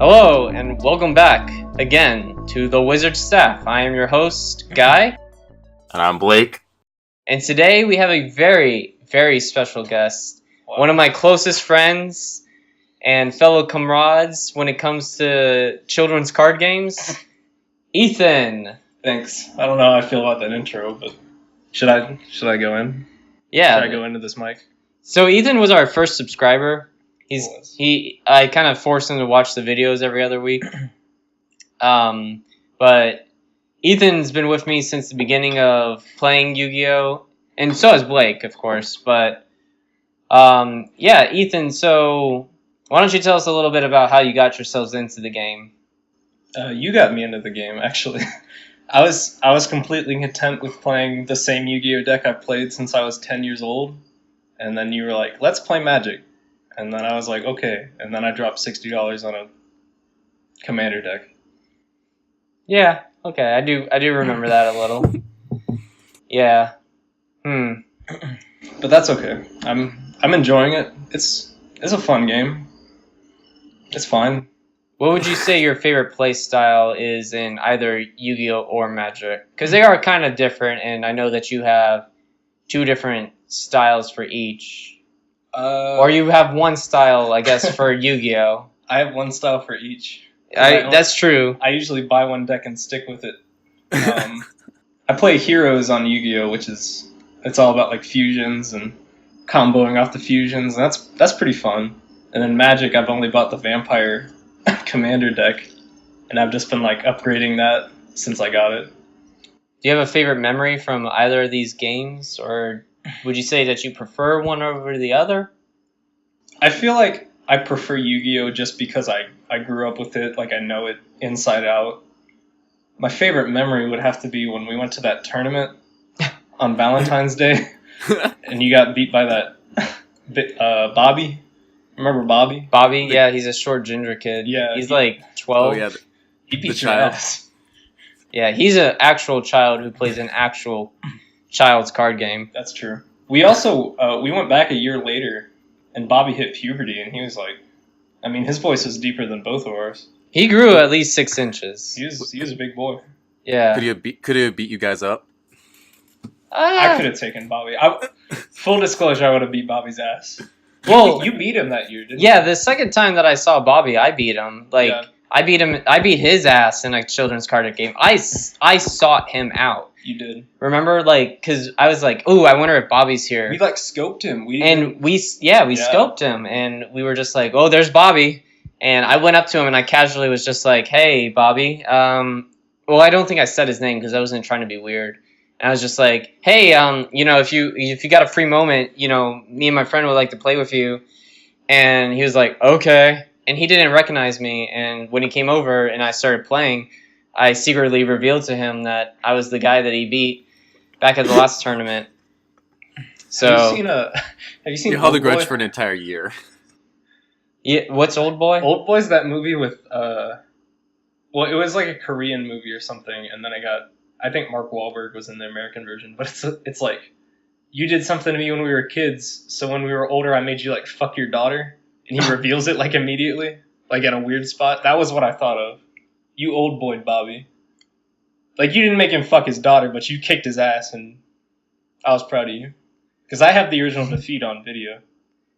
Hello, and welcome back again to the Wizard Staff. I am your host, Guy. And I'm Blake. And today we have a very, very special guest. Wow. One of my closest friends and fellow comrades when it comes to children's card games, Ethan. Thanks. I don't know how I feel about that intro, but should I go in? Yeah. Should I go into this mic? So Ethan was our first subscriber. I kind of forced him to watch the videos every other week. But Ethan's been with me since the beginning of playing Yu-Gi-Oh! And so has Blake, of course. But yeah, Ethan, so why don't you tell us a little bit about how you got yourselves into the game? You got me into the game, actually. I was completely content with playing the same Yu-Gi-Oh! Deck I've played since I was 10 years old. And then you were like, let's play Magic. And then I was like, okay. And then I dropped $60 on a commander deck. Yeah, okay. I do remember that a little. Yeah. But that's okay. I'm enjoying it. It's a fun game. It's fine. What would you say your favorite play style is in either Yu-Gi-Oh! Or Magic? Because they are kind of different, and I know that you have two different styles for each. Or you have one style, I guess, for Yu-Gi-Oh! I have one style for each. That's true. I usually buy one deck and stick with it. I play Heroes on Yu-Gi-Oh!, it's all about like fusions and comboing off the fusions, and that's pretty fun. And then Magic, I've only bought the Vampire Commander deck, and I've just been like upgrading that since I got it. Do you have a favorite memory from either of these games, or would you say that you prefer one over the other? I feel like I prefer Yu-Gi-Oh! Just because I grew up with it, like I know it inside out. My favorite memory would have to be when we went to that tournament on Valentine's Day, and you got beat by that Bobby. Remember Bobby? Bobby, yeah, he's a short ginger kid. Yeah. He's like 12. Oh, yeah. He beat your ass. Yeah, he's an actual child who plays an actual child's card game. That's true. We also, we went back a year later, and Bobby hit puberty, and he was like, I mean, his voice was deeper than both of ours. He grew at least 6 inches. He was a big boy. Yeah. Could he have beat you guys up? I could have taken Bobby. Full disclosure, I would have beat Bobby's ass. Well, you beat him that year, didn't you? Yeah, the second time that I saw Bobby, I beat him. I beat his ass in a children's card game. I sought him out. You did. Remember, because I was like, "Ooh, I wonder if Bobby's here." We scoped him. We scoped him, and we were just like, "Oh, there's Bobby." And I went up to him and I casually was just like, "Hey, Bobby." Well, I don't think I said his name because I wasn't trying to be weird. And I was just like, "Hey, if you got a free moment, me and my friend would like to play with you." And he was like, "Okay." And he didn't recognize me. And when he came over and I started playing, I secretly revealed to him that I was the guy that he beat back at the last tournament. So have you seen You held a grudge for an entire year. Yeah, what's Old Boy? Old Boy's that movie with it was like a Korean movie or something, and then I think Mark Wahlberg was in the American version, but it's like, you did something to me when we were kids, so when we were older I made you like fuck your daughter, and he reveals it like immediately, like at a weird spot. That was what I thought of. You old boy Bobby. Like, you didn't make him fuck his daughter, but you kicked his ass, and I was proud of you. Because I have the original defeat on video.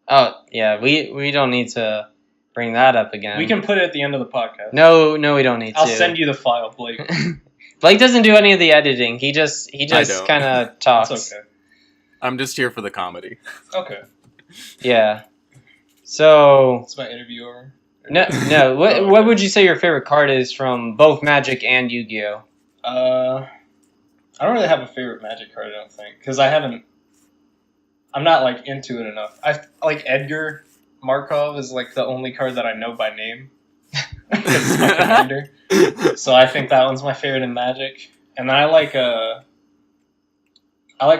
Oh, yeah, we don't need to bring that up again. We can put it at the end of the podcast. No, we don't need to. I'll send you the file, Blake. Blake doesn't do any of the editing. He just kind of talks. It's okay. I'm just here for the comedy. Okay. Yeah. So... It's my interview over. No. What would you say your favorite card is from both Magic and Yu-Gi-Oh? I don't really have a favorite Magic card, I don't think, because I'm not like into it enough. I like Edgar Markov is like the only card that I know by name. Because it's my commander. So I think that one's my favorite in Magic. And then I like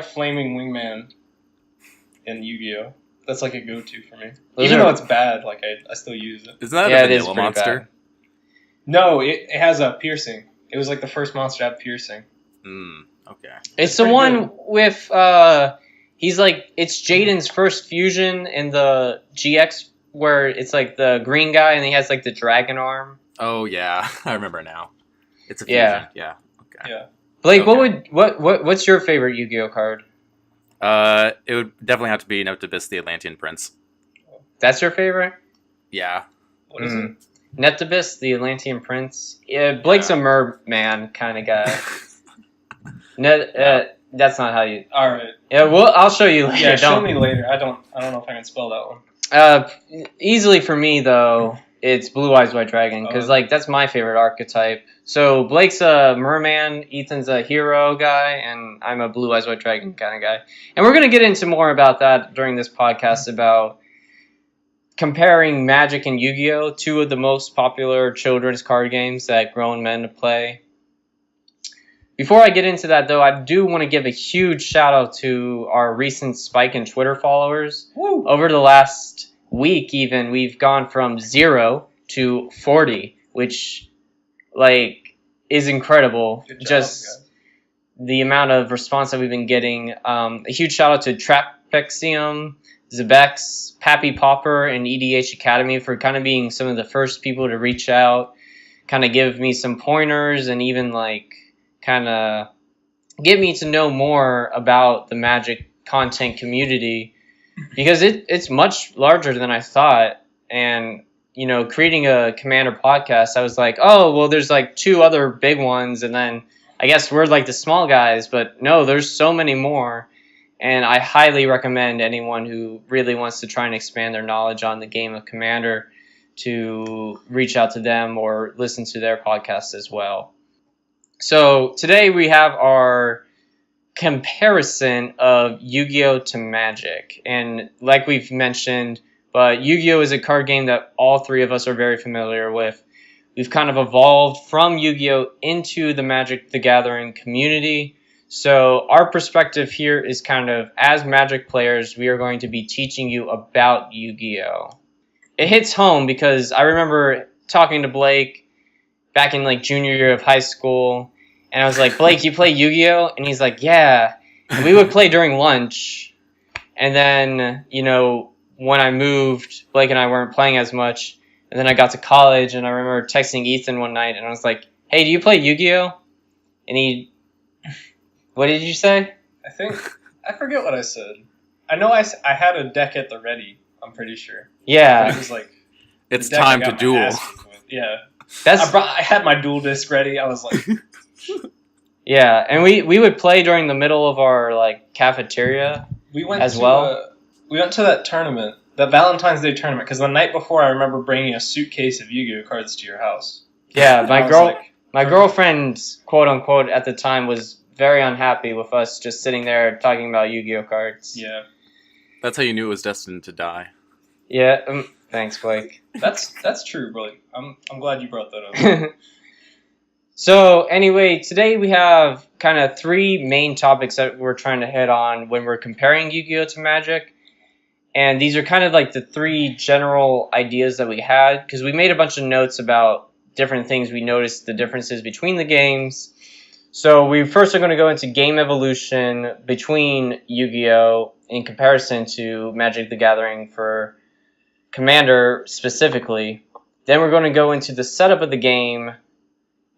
Flaming Wingman in Yu-Gi-Oh! That's like a go-to for me. Even though it's bad, like I still use it. Isn't that a vanilla monster? Bad. No, it has a piercing. It was like the first monster to have piercing. Okay. It's the one with it's Jaden's first fusion in the GX where it's like the green guy and he has like the dragon arm? Oh yeah, I remember now. It's a fusion. Yeah. Okay. Yeah. Blake, Okay. what's your favorite Yu-Gi-Oh card? It would definitely have to be Neptibus, the Atlantean Prince. That's your favorite? Yeah. What is it? Neptibus, the Atlantean Prince. Yeah, Blake's a merman kind of guy. That's not how you. All right. Yeah, well, I'll show you later. Yeah, show me later. I don't know if I can spell that one. Easily for me though, it's Blue Eyes White Dragon because like that's my favorite archetype. So Blake's a merman, Ethan's a hero guy, and I'm a Blue Eyes White Dragon kind of guy. And we're gonna get into more about that during this podcast about comparing Magic and Yu-Gi-Oh, two of the most popular children's card games that grown men play. Before I get into that, though, I do want to give a huge shout-out to our recent spike in Twitter followers. Woo! Over the last week, even, we've gone from 0 to 40, which, like, is incredible. Good job, Just guys. the amount of response that we've been getting. A huge shout-out to Trapexium, Zebex, Pappy Popper, and EDH Academy for kind of being some of the first people to reach out, kind of give me some pointers, and even, like, kind of get me to know more about the Magic content community because it's much larger than I thought. And, you know, creating a Commander podcast, I was like, oh, well, there's like 2 other big ones. And then I guess we're like the small guys, but no, there's so many more. And I highly recommend anyone who really wants to try and expand their knowledge on the game of Commander to reach out to them or listen to their podcast as well. So today we have our comparison of Yu-Gi-Oh to Magic. And like we've mentioned, but Yu-Gi-Oh is a card game that all 3 of us are very familiar with. We've kind of evolved from Yu-Gi-Oh into the Magic the Gathering community. So our perspective here is kind of, as Magic players, we are going to be teaching you about Yu-Gi-Oh. It hits home because I remember talking to Blake back in like junior year of high school, and I was like, Blake, you play Yu-Gi-Oh? And he's like, yeah. And we would play during lunch, and then, you know, when I moved, Blake and I weren't playing as much, and then I got to college, and I remember texting Ethan one night, and I was like, hey, do you play Yu-Gi-Oh? And he, what did you say? I forget what I said. I know I had a deck at the ready, I'm pretty sure. Yeah. But it was like, It's the deck I time got to my duel. ass kicked with. Yeah. That's I had my dual disc ready. I was like, yeah, and we would play during the middle of our like cafeteria. we went As to well? we went to that tournament, that Valentine's Day tournament, because the night before I remember bringing a suitcase of Yu-Gi-Oh cards to your house. Yeah, And I was like, my girlfriend, quote unquote, at the time was very unhappy with us just sitting there talking about Yu-Gi-Oh cards. yeah, That's how you knew it was destined to die. Yeah. Thanks, Blake. that's true, Blake. I'm glad you brought that up. So anyway, today we have kind of 3 main topics that we're trying to hit on when we're comparing Yu-Gi-Oh to Magic. And these are kind of like the 3 general ideas that we had, because we made a bunch of notes about different things we noticed the differences between the games. So we first are going to go into game evolution between Yu-Gi-Oh in comparison to Magic the Gathering for Commander specifically. Then we're going to go into the setup of the game,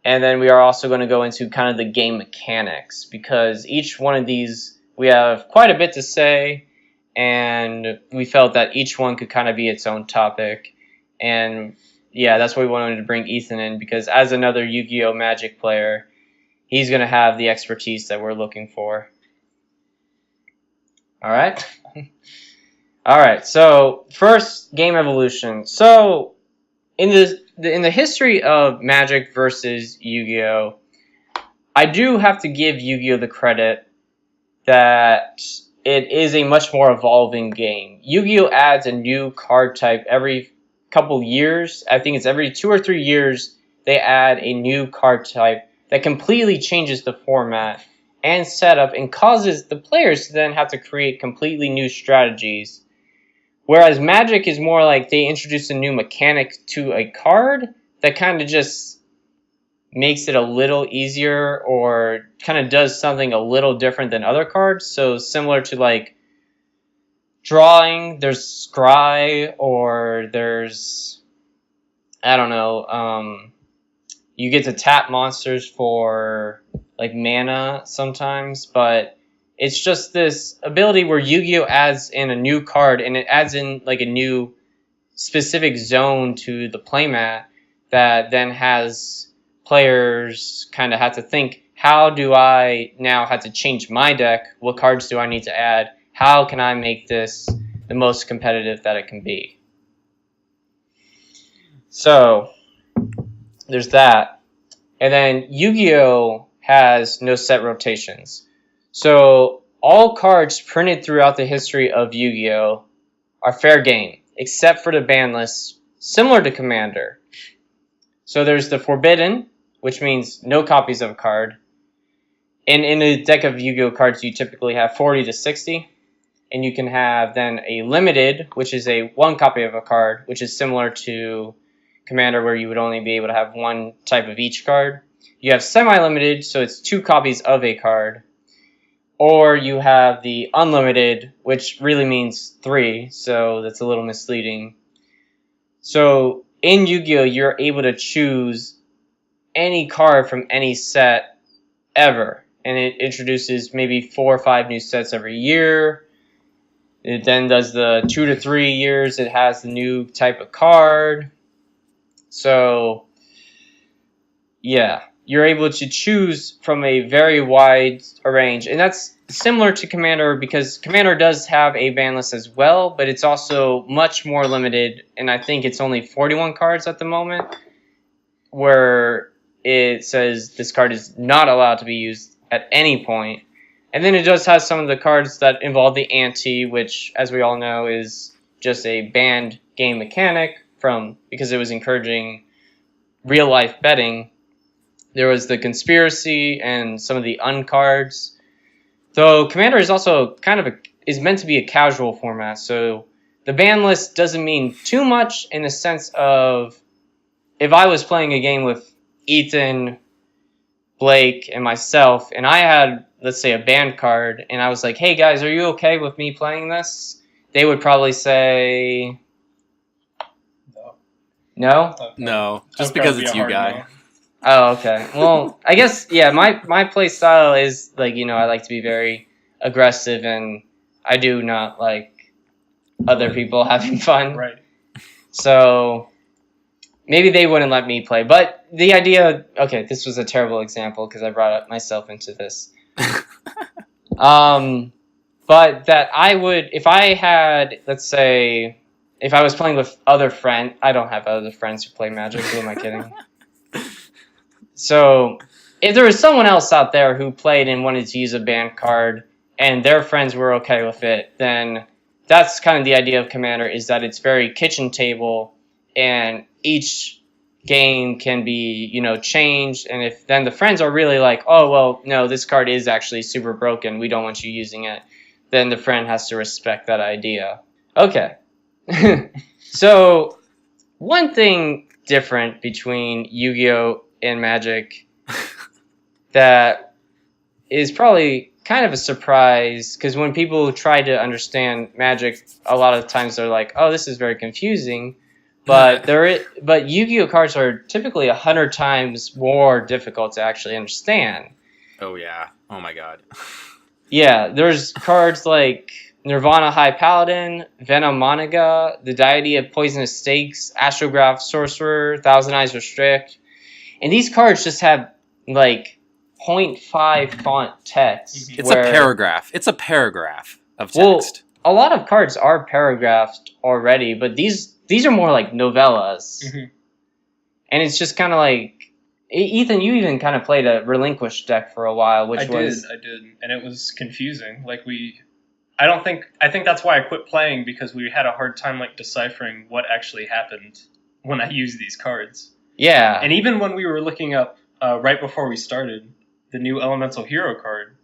and then we are also going to go into kind of the game mechanics, because each one of these we have quite a bit to say, and we felt that each one could kind of be its own topic. And yeah, that's why we wanted to bring Ethan in, because as another Yu-Gi-Oh Magic player, he's going to have the expertise that we're looking for. All right? All right, so first, game evolution. So in the history of Magic versus Yu-Gi-Oh, I do have to give Yu-Gi-Oh the credit that it is a much more evolving game. Yu-Gi-Oh adds a new card type every couple years. I think it's every 2 or 3 years they add a new card type that completely changes the format and setup and causes the players to then have to create completely new strategies. Whereas Magic is more like they introduce a new mechanic to a card that kind of just makes it a little easier or kind of does something a little different than other cards. So similar to like drawing, there's scry, or there's, I don't know, you get to tap monsters for like mana sometimes, but it's just this ability where Yu-Gi-Oh adds in a new card, and it adds in like a new specific zone to the playmat that then has players kind of have to think, how do I now have to change my deck? What cards do I need to add? How can I make this the most competitive that it can be? So there's that. And then Yu-Gi-Oh has no set rotations. So all cards printed throughout the history of Yu-Gi-Oh are fair game, except for the ban list, similar to Commander. So there's the Forbidden, which means no copies of a card. And in a deck of Yu-Gi-Oh cards, you typically have 40 to 60. And you can have then a Limited, which is a one copy of a card, which is similar to Commander, where you would only be able to have one type of each card. You have Semi-Limited, so it's 2 copies of a card. Or you have the Unlimited, which really means 3, so that's a little misleading. So in Yu-Gi-Oh, you're able to choose any card from any set ever. And it introduces maybe 4 or 5 new sets every year. It then does the 2 to 3 years, it has the new type of card. So, yeah, you're able to choose from a very wide range. And that's similar to Commander, because Commander does have a ban list as well, but it's also much more limited. And I think it's only 41 cards at the moment, where it says this card is not allowed to be used at any point. And then it does have some of the cards that involve the ante, which, as we all know, is just a banned game mechanic because it was encouraging real-life betting. There was the conspiracy and some of the uncards. Though Commander is also is meant to be a casual format, so the ban list doesn't mean too much in the sense of, if I was playing a game with Ethan, Blake, and myself, and I had, let's say, a banned card, and I was like, hey guys, are you okay with me playing this? They would probably say... No? No, just because it's you, guy. No. Oh, okay. Well, I guess, yeah, my play style is, like, I like to be very aggressive, and I do not like other people having fun. Right. So maybe they wouldn't let me play. But the idea... Okay, this was a terrible example because I brought myself into this. But that I would... If I had, let's say... If I was playing with other friends... I don't have other friends who play Magic. Who am I kidding? So, if there was someone else out there who played and wanted to use a banned card, and their friends were okay with it, then that's kind of the idea of Commander, is that it's very kitchen table, and each game can be, changed, and if then the friends are really like, oh, well, no, this card is actually super broken, we don't want you using it, then the friend has to respect that idea. Okay. So, one thing different between Yu-Gi-Oh! And Magic that is probably kind of a surprise, because when people try to understand Magic, a lot of times they're like, oh, this is very confusing, but Yu-Gi-Oh cards are typically 100 times more difficult to actually understand. Oh yeah, oh my god. Yeah, there's cards like Nirvana High Paladin, Venom Monaga, the Deity of Poisonous Stakes, Astrograph Sorcerer, Thousand Eyes Restrict. And these cards just have, like, 0.5 font text. It's a paragraph. It's a paragraph of text. Well, a lot of cards are paragraphed already, but these are more like novellas. Mm-hmm. And it's just kind of like... Ethan, you even kind of played a Relinquished deck for a while, which I did, and it was confusing. I think that's why I quit playing, because we had a hard time, deciphering what actually happened when I used these cards. Yeah. And even when we were looking up, right before we started, the new Elemental Hero card,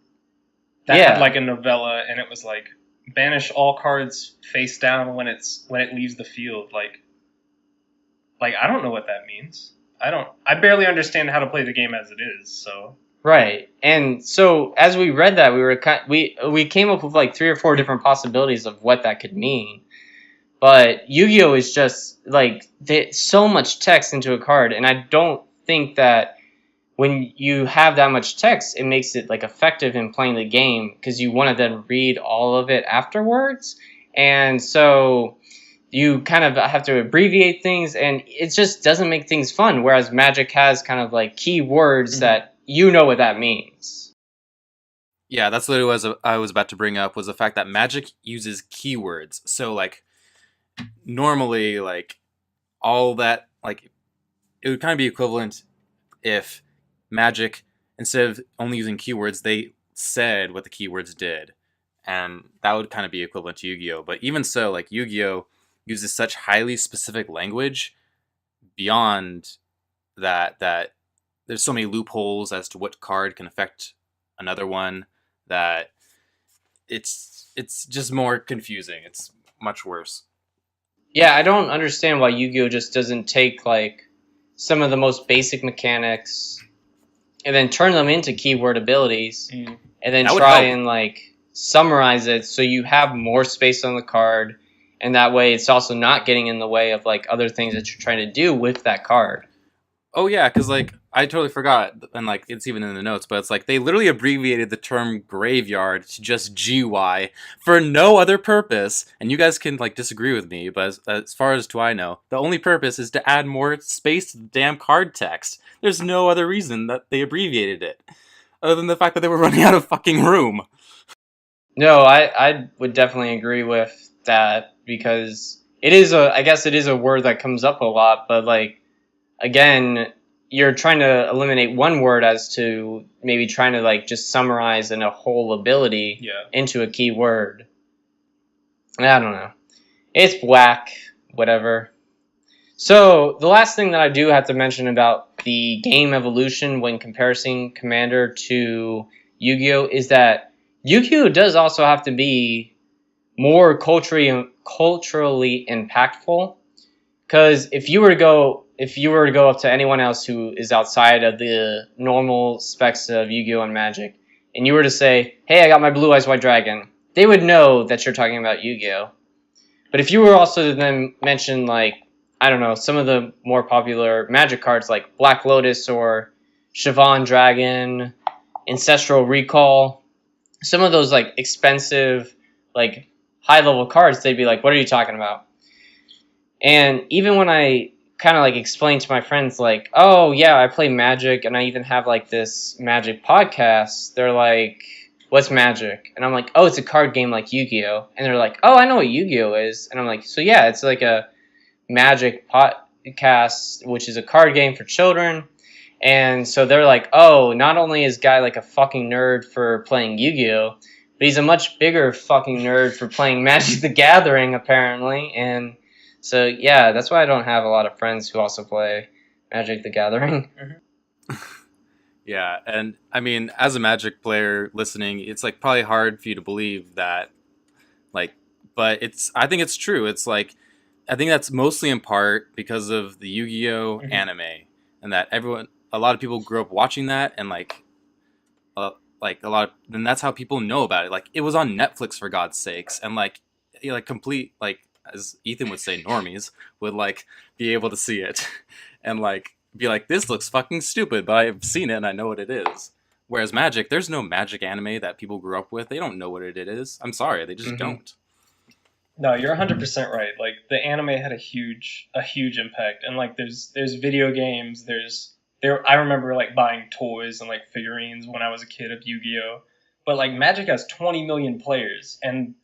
that had, a novella, and it was, banish all cards face down when it leaves the field. I don't know what that means. I barely understand how to play the game as it is, so... Right. And so as we read that, we came up with like 3 or 4 different possibilities of what that could mean. But Yu-Gi-Oh is just like so much text into a card, and I don't think that when you have that much text, it makes it like effective in playing the game because you want to then read all of it afterwards. And so you kind of have to abbreviate things, and it just doesn't make things fun. Whereas Magic has kind of like key words that you know what that means. Yeah, that's what it was. I was about to bring up was the fact that Magic uses keywords. So like normally, like all that, like it would kind of be equivalent if Magic, instead of only using keywords, they said what the keywords did, and that would kind of be equivalent to Yu-Gi-Oh. But even so, like Yu-Gi-Oh uses such highly specific language beyond that there's so many loopholes as to what card can affect another one that it's just more confusing. It's much worse. Yeah, I don't understand why Yu-Gi-Oh just doesn't take like some of the most basic mechanics and then turn them into keyword abilities and then try and like summarize it so you have more space on the card, and that way it's also not getting in the way of like other things that you're trying to do with that card. Oh yeah, because like I totally forgot, and like it's even in the notes, but it's like they literally abbreviated the term graveyard to just GY for no other purpose. And you guys can like disagree with me, but as far as I know, the only purpose is to add more space to the damn card text. There's no other reason that they abbreviated it, other than the fact that they were running out of fucking room. No, I would definitely agree with that because I guess it is a word that comes up a lot, but like again, you're trying to eliminate one word as to maybe trying to like just summarize in a whole ability into a key word. I don't know. It's whack, whatever. So the last thing that I do have to mention about the game evolution when comparing Commander to Yu-Gi-Oh is that Yu-Gi-Oh does also have to be more culturally impactful. Because if you were to go up to anyone else who is outside of the normal specs of Yu-Gi-Oh! And Magic, and you were to say, hey, I got my Blue Eyes White Dragon, they would know that you're talking about Yu-Gi-Oh! But if you were also to then mention, like, I don't know, some of the more popular Magic cards like Black Lotus or Siobhan Dragon, Ancestral Recall, some of those like expensive, like high-level cards, they'd be like, what are you talking about? And even when I kind of like explain to my friends like, oh yeah, I play Magic and I even have like this Magic podcast, they're like, what's Magic? And I'm like, oh, it's a card game like Yu-Gi-Oh! And they're like, oh, I know what Yu-Gi-Oh! Is. And I'm like, so yeah, it's like a Magic podcast, which is a card game for children. And so they're like, oh, not only is Guy like a fucking nerd for playing Yu-Gi-Oh!, but he's a much bigger fucking nerd for playing Magic the Gathering, apparently. And so, yeah, that's why I don't have a lot of friends who also play Magic the Gathering. Yeah, and I mean, as a Magic player listening, it's like probably hard for you to believe that, like, but I think it's true. It's like, I think that's mostly in part because of the Yu-Gi-Oh! Anime, and that a lot of people grew up watching that, and then that's how people know about it. Like, it was on Netflix for God's sakes, and like complete, like, as Ethan would say, normies would like be able to see it and like be like, this looks fucking stupid, but I've seen it and I know what it is. Whereas Magic, there's no Magic anime that people grew up with. They don't know what it is. I'm sorry, they just don't. No, you're 100% right. Like, the anime had a huge impact, and like there's video games, I remember like buying toys and like figurines when I was a kid of Yu-Gi-Oh! But like Magic has 20 million players, and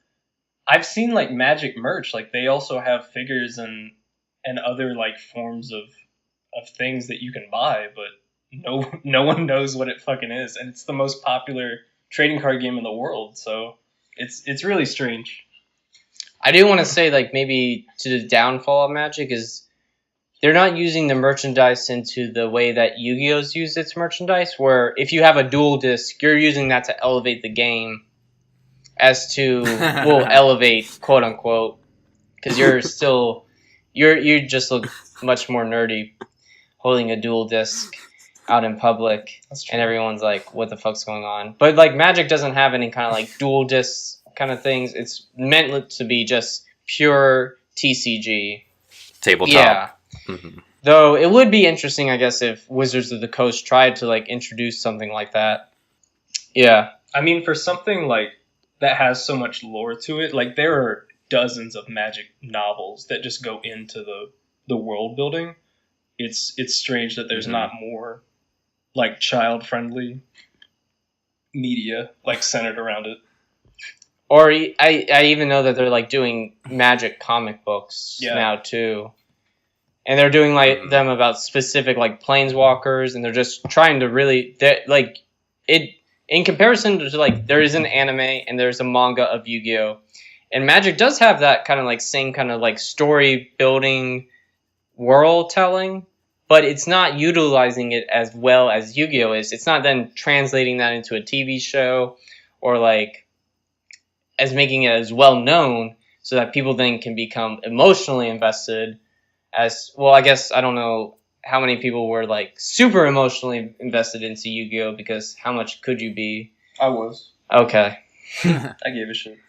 I've seen like Magic merch, like they also have figures and other like forms of things that you can buy, but no one knows what it fucking is, and it's the most popular trading card game in the world, so it's really strange. I do want to say, like, maybe to the downfall of Magic is they're not using the merchandise into the way that Yu-Gi-Oh's used its merchandise, where if you have a dual disc, you're using that to elevate the game as to, well, elevate, quote unquote, because you just look much more nerdy holding a dual disc. out in public, and everyone's like, "What the fuck's going on?" But like Magic doesn't have any kind of like dual disc kind of things. It's meant to be just pure TCG tabletop. Yeah. Mm-hmm. Though it would be interesting, I guess, if Wizards of the Coast tried to like introduce something like that. Yeah. I mean, for something like that has so much lore to it, like there are dozens of Magic novels that just go into the world building. It's strange that there's not more like child friendly media like centered around it. Or I even know that they're like doing Magic comic books now too. And they're doing like them about specific like planeswalkers, and they're just trying to really like it in comparison to like there is an anime and there's a manga of Yu-Gi-Oh! And Magic does have that kind of like same kind of like story building world telling, but it's not utilizing it as well as Yu-Gi-Oh! Is. It's not then translating that into a TV show or like as making it as well known so that people then can become emotionally invested. As well, I guess I don't know how many people were like super emotionally invested into Yu-Gi-Oh! Because how much could you be? I was. Okay. I gave a shit.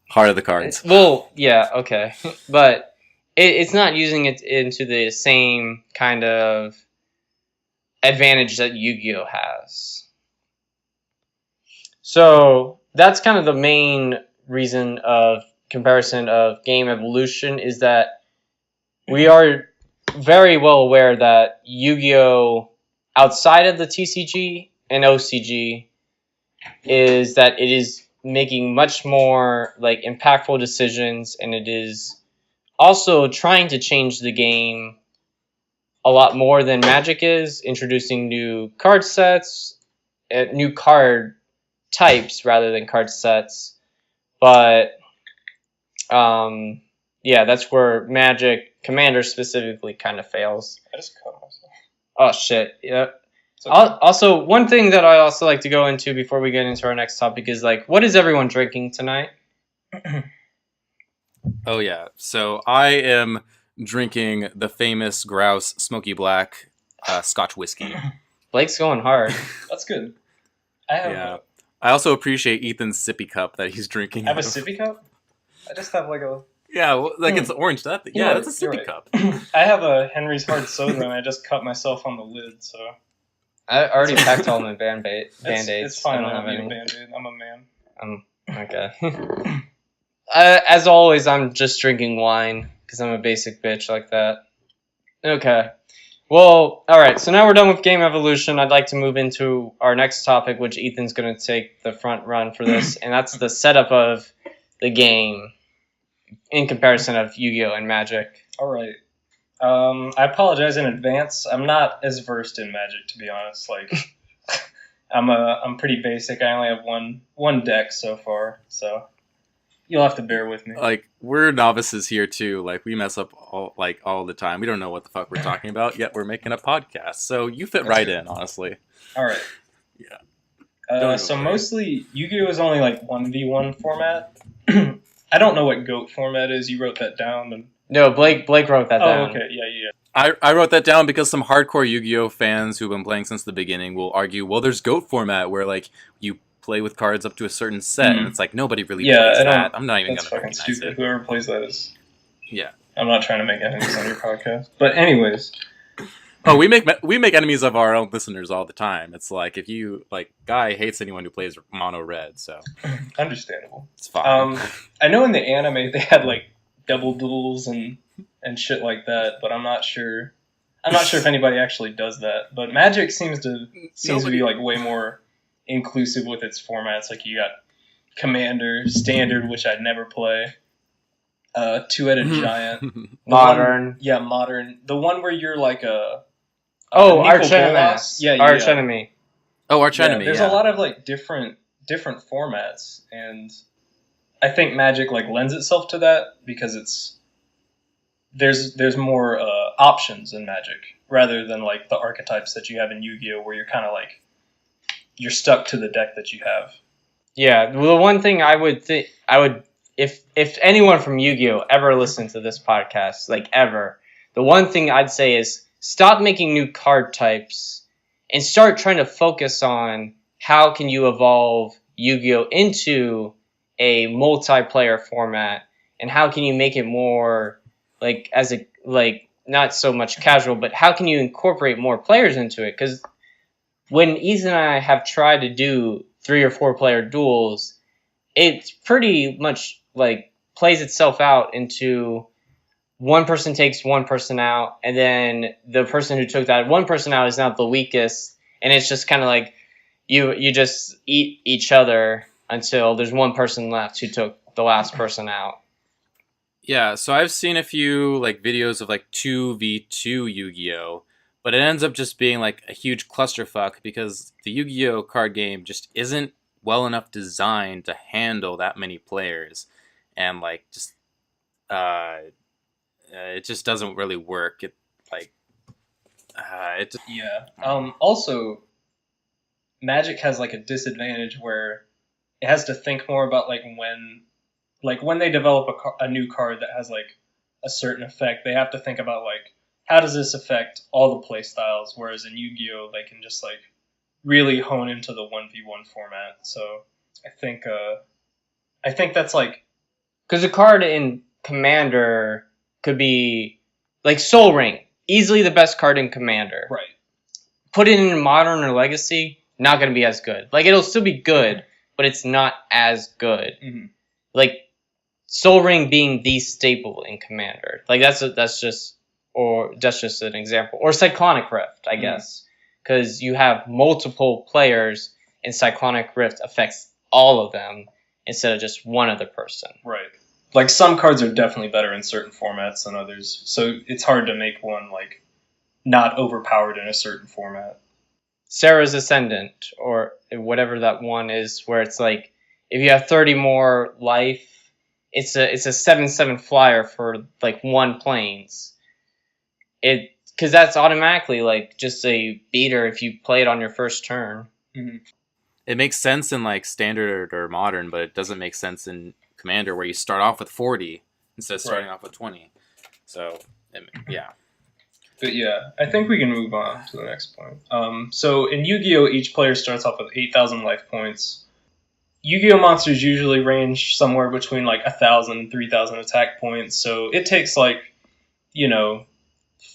Heart of the cards. Well, yeah, okay. But it's not using it into the same kind of advantage that Yu-Gi-Oh! Has. So that's kind of the main reason of comparison of game evolution is that we are very well aware that Yu-Gi-Oh! Outside of the TCG and OCG is that it is making much more like impactful decisions, and it is also trying to change the game a lot more than Magic is, introducing new card sets, new card types rather than card sets. But yeah, that's where Magic Commander specifically kind of fails. I just cut myself. Oh shit! Yeah. Okay. Also, one thing that I also like to go into before we get into our next topic is like, what is everyone drinking tonight? Oh yeah, so I am drinking the famous Grouse Smoky Black Scotch whiskey. Blake's going hard. That's good. I have. I also appreciate Ethan's sippy cup that he's drinking. I have a sippy cup. I just have like a. Yeah, well, like it's orange. Yeah, that's a sippy cup. I have a Henry's Hard Soda, and I just cut myself on the lid, so. I already packed all my Band-Aids. It's fine. I don't have any. Band-Aid. I'm a man. Okay. As always, I'm just drinking wine because I'm a basic bitch like that. Okay. Well, all right. So now we're done with game evolution. I'd like to move into our next topic, which Ethan's going to take the front run for this, and that's the setup of the game in comparison of Yu-Gi-Oh! And Magic. All right. I apologize in advance. I'm not as versed in Magic, to be honest. Like, I'm pretty basic. I only have one deck so far, so you'll have to bear with me. Like, we're novices here too. Like, we mess up all the time. We don't know what the fuck we're talking about, yet we're making a podcast. So you fit right in, honestly. All right. Yeah. So mostly Yu-Gi-Oh! Is only like 1v1 format. I don't know what GOAT format is. You wrote that down. And... No, Blake wrote that down. Oh, okay. Yeah. I wrote that down because some hardcore Yu-Gi-Oh! Fans who've been playing since the beginning will argue, well, there's GOAT format where like you play with cards up to a certain set, and it's like nobody really plays that. I'm not even that's gonna fucking recognize stupid. it. Whoever plays that is. Yeah. I'm not trying to make enemies on your podcast, but anyways. Oh, we make enemies of our own listeners all the time. It's like if you like, Guy hates anyone who plays mono red, so Understandable. it's fine. I know in the anime they had like double duels and shit like that, but I'm not sure. I'm not sure if anybody actually does that. But Magic seems to be like way more inclusive with its formats. Like you got Commander, Standard, which I'd never play. Two-headed Giant. Modern. Modern. The one where you're like a Arch Enemy. Arch Enemy. Oh, Arch Enemy. There's a lot of like different formats, and I think Magic like lends itself to that because there's more options in Magic rather than like the archetypes that you have in Yu-Gi-Oh! Where you're kind of like you're stuck to the deck that you have. Yeah, well, the one thing I would if anyone from Yu-Gi-Oh! Ever listened to this podcast, like ever, the one thing I'd say is stop making new card types and start trying to focus on how can you evolve Yu-Gi-Oh into a multiplayer format, and how can you make it more like as a like not so much casual, but how can you incorporate more players into it? Because when Ethan and I have tried to do 3 or 4 player duels, it's pretty much like plays itself out into one person takes one person out, and then the person who took that one person out is now the weakest, and it's just kind of like you just eat each other until there's one person left who took the last person out. Yeah, so I've seen a few like videos of like 2v2 Yu-Gi-Oh, but it ends up just being like a huge clusterfuck because the Yu-Gi-Oh card game just isn't well enough designed to handle that many players, and like just it just doesn't really work. It like it just, Yeah. Also, Magic has like a disadvantage where it has to think more about like when they develop a new card that has like a certain effect, they have to think about like how does this affect all the play styles, whereas in Yu-Gi-Oh they can just like really hone into the 1v1 format. So I think that's like Because a card in Commander could be like Soul Ring, easily the best card in Commander. right. Put it in Modern or Legacy, not going to be as good. Like, it'll still be good, but it's not as good. Mm-hmm. Like, Soul Ring being the staple in Commander. Like, that's just an example. Or Cyclonic Rift, I guess. Because you have multiple players, and Cyclonic Rift affects all of them instead of just one other person. Right. Like some cards are definitely better in certain formats than others, so it's hard to make one like not overpowered in a certain format. Sarah's Ascendant, or whatever that one is, where it's like if you have 30 more life, it's a 7/7 flyer for like 1 planes. Because that's automatically like just a beater if you play it on your first turn. Mm-hmm. it makes sense in like standard or modern, but it doesn't make sense in Commander where you start off with 40 instead of starting off with 20. So yeah. But yeah, I think we can move on to the next point. So in Yu-Gi-Oh, each player starts off with 8,000 life points. Yu-Gi-Oh monsters usually range somewhere between like 1,000 and 3,000 attack points, so it takes like,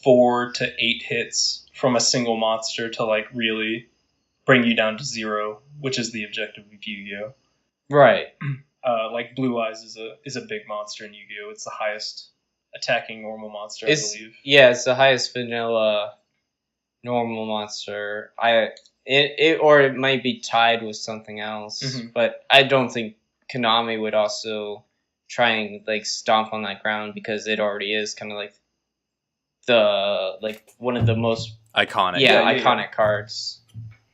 4 to 8 hits from a single monster to like really bring you down to 0, which is the objective of Yu-Gi-Oh. Right. Like Blue Eyes is a big monster in Yu-Gi-Oh. It's the highest attacking normal monster, I believe. Yeah, it's the highest vanilla normal monster. Or it might be tied with something else, but I don't think Konami would also try and like stomp on that ground because it already is kind of like one of the most iconic. Iconic cards.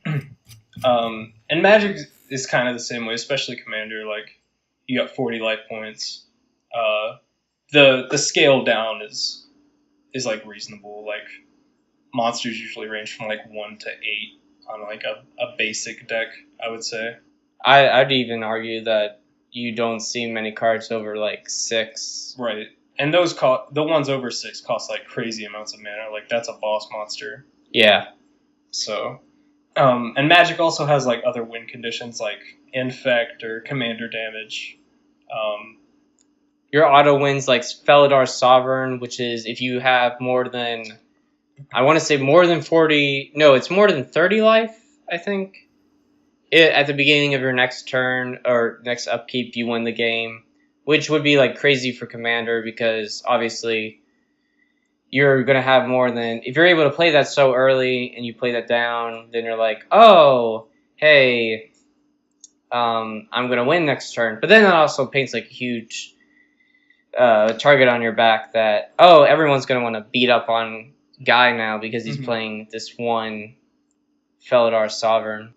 And Magic is kind of the same way, especially Commander. Like you got 40 life points. The scale down is like reasonable. Like monsters usually range from like 1 to 8 on like a basic deck, I would say. I'd even argue that you don't see many cards over like 6. Right. And the ones over 6 cost like crazy amounts of mana. Like that's a boss monster. Yeah. So, and Magic also has like other win conditions like Infect or Commander damage. Your auto wins like Felidar Sovereign, which is if you have more than, I want to say more than 40, no, it's more than 30 life, I think. At the beginning of your next turn or next upkeep, you win the game, which would be like crazy for Commander because obviously you're going to have more than, if you're able to play that so early and you play that down, then you're like, oh, hey, I'm going to win next turn. But then that also paints like a huge target on your back that, oh, everyone's going to want to beat up on Guy now because he's playing this one Felidar Sovereign.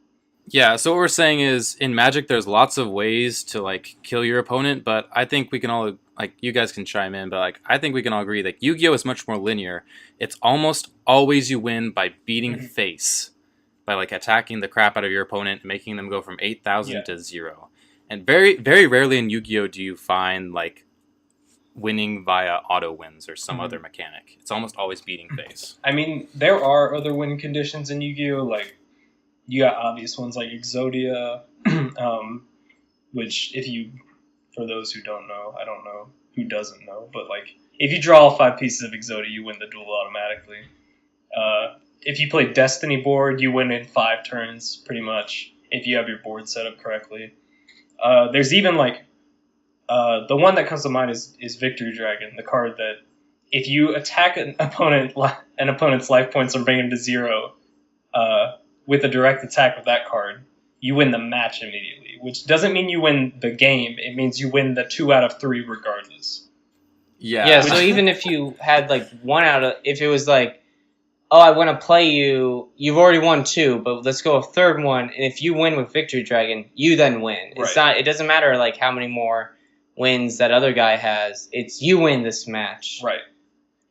Yeah, so what we're saying is in Magic there's lots of ways to like kill your opponent, but I think we can all, like, you guys can chime in, but like I think we can all agree that Yu-Gi-Oh is much more linear. It's almost always you win by beating face, by like attacking the crap out of your opponent and making them go from 8,000 to 0. And very very rarely in Yu-Gi-Oh do you find like winning via auto wins or some Mhm. other mechanic. It's almost always beating face. I mean, there are other win conditions in Yu-Gi-Oh! Like, you got obvious ones like Exodia, which for those who don't know, I don't know who doesn't know, but like, if you draw all 5 pieces of Exodia, you win the duel automatically. If you play Destiny board, you win in 5 turns, pretty much, if you have your board set up correctly. There's even like, the one that comes to mind is Victory Dragon, the card that if you attack an opponent's life points and bring them to 0 with a direct attack with that card, you win the match immediately, which doesn't mean you win the game. It means you win the 2 out of 3 regardless. Yeah. Yeah, so even if you had like 1 out of, if it was like, oh, I want to play you, you've already won 2, but let's go a third one, and if you win with Victory Dragon, you then win. It's Right. not, it doesn't matter like how many more wins that other guy has, it's you win this match. Right.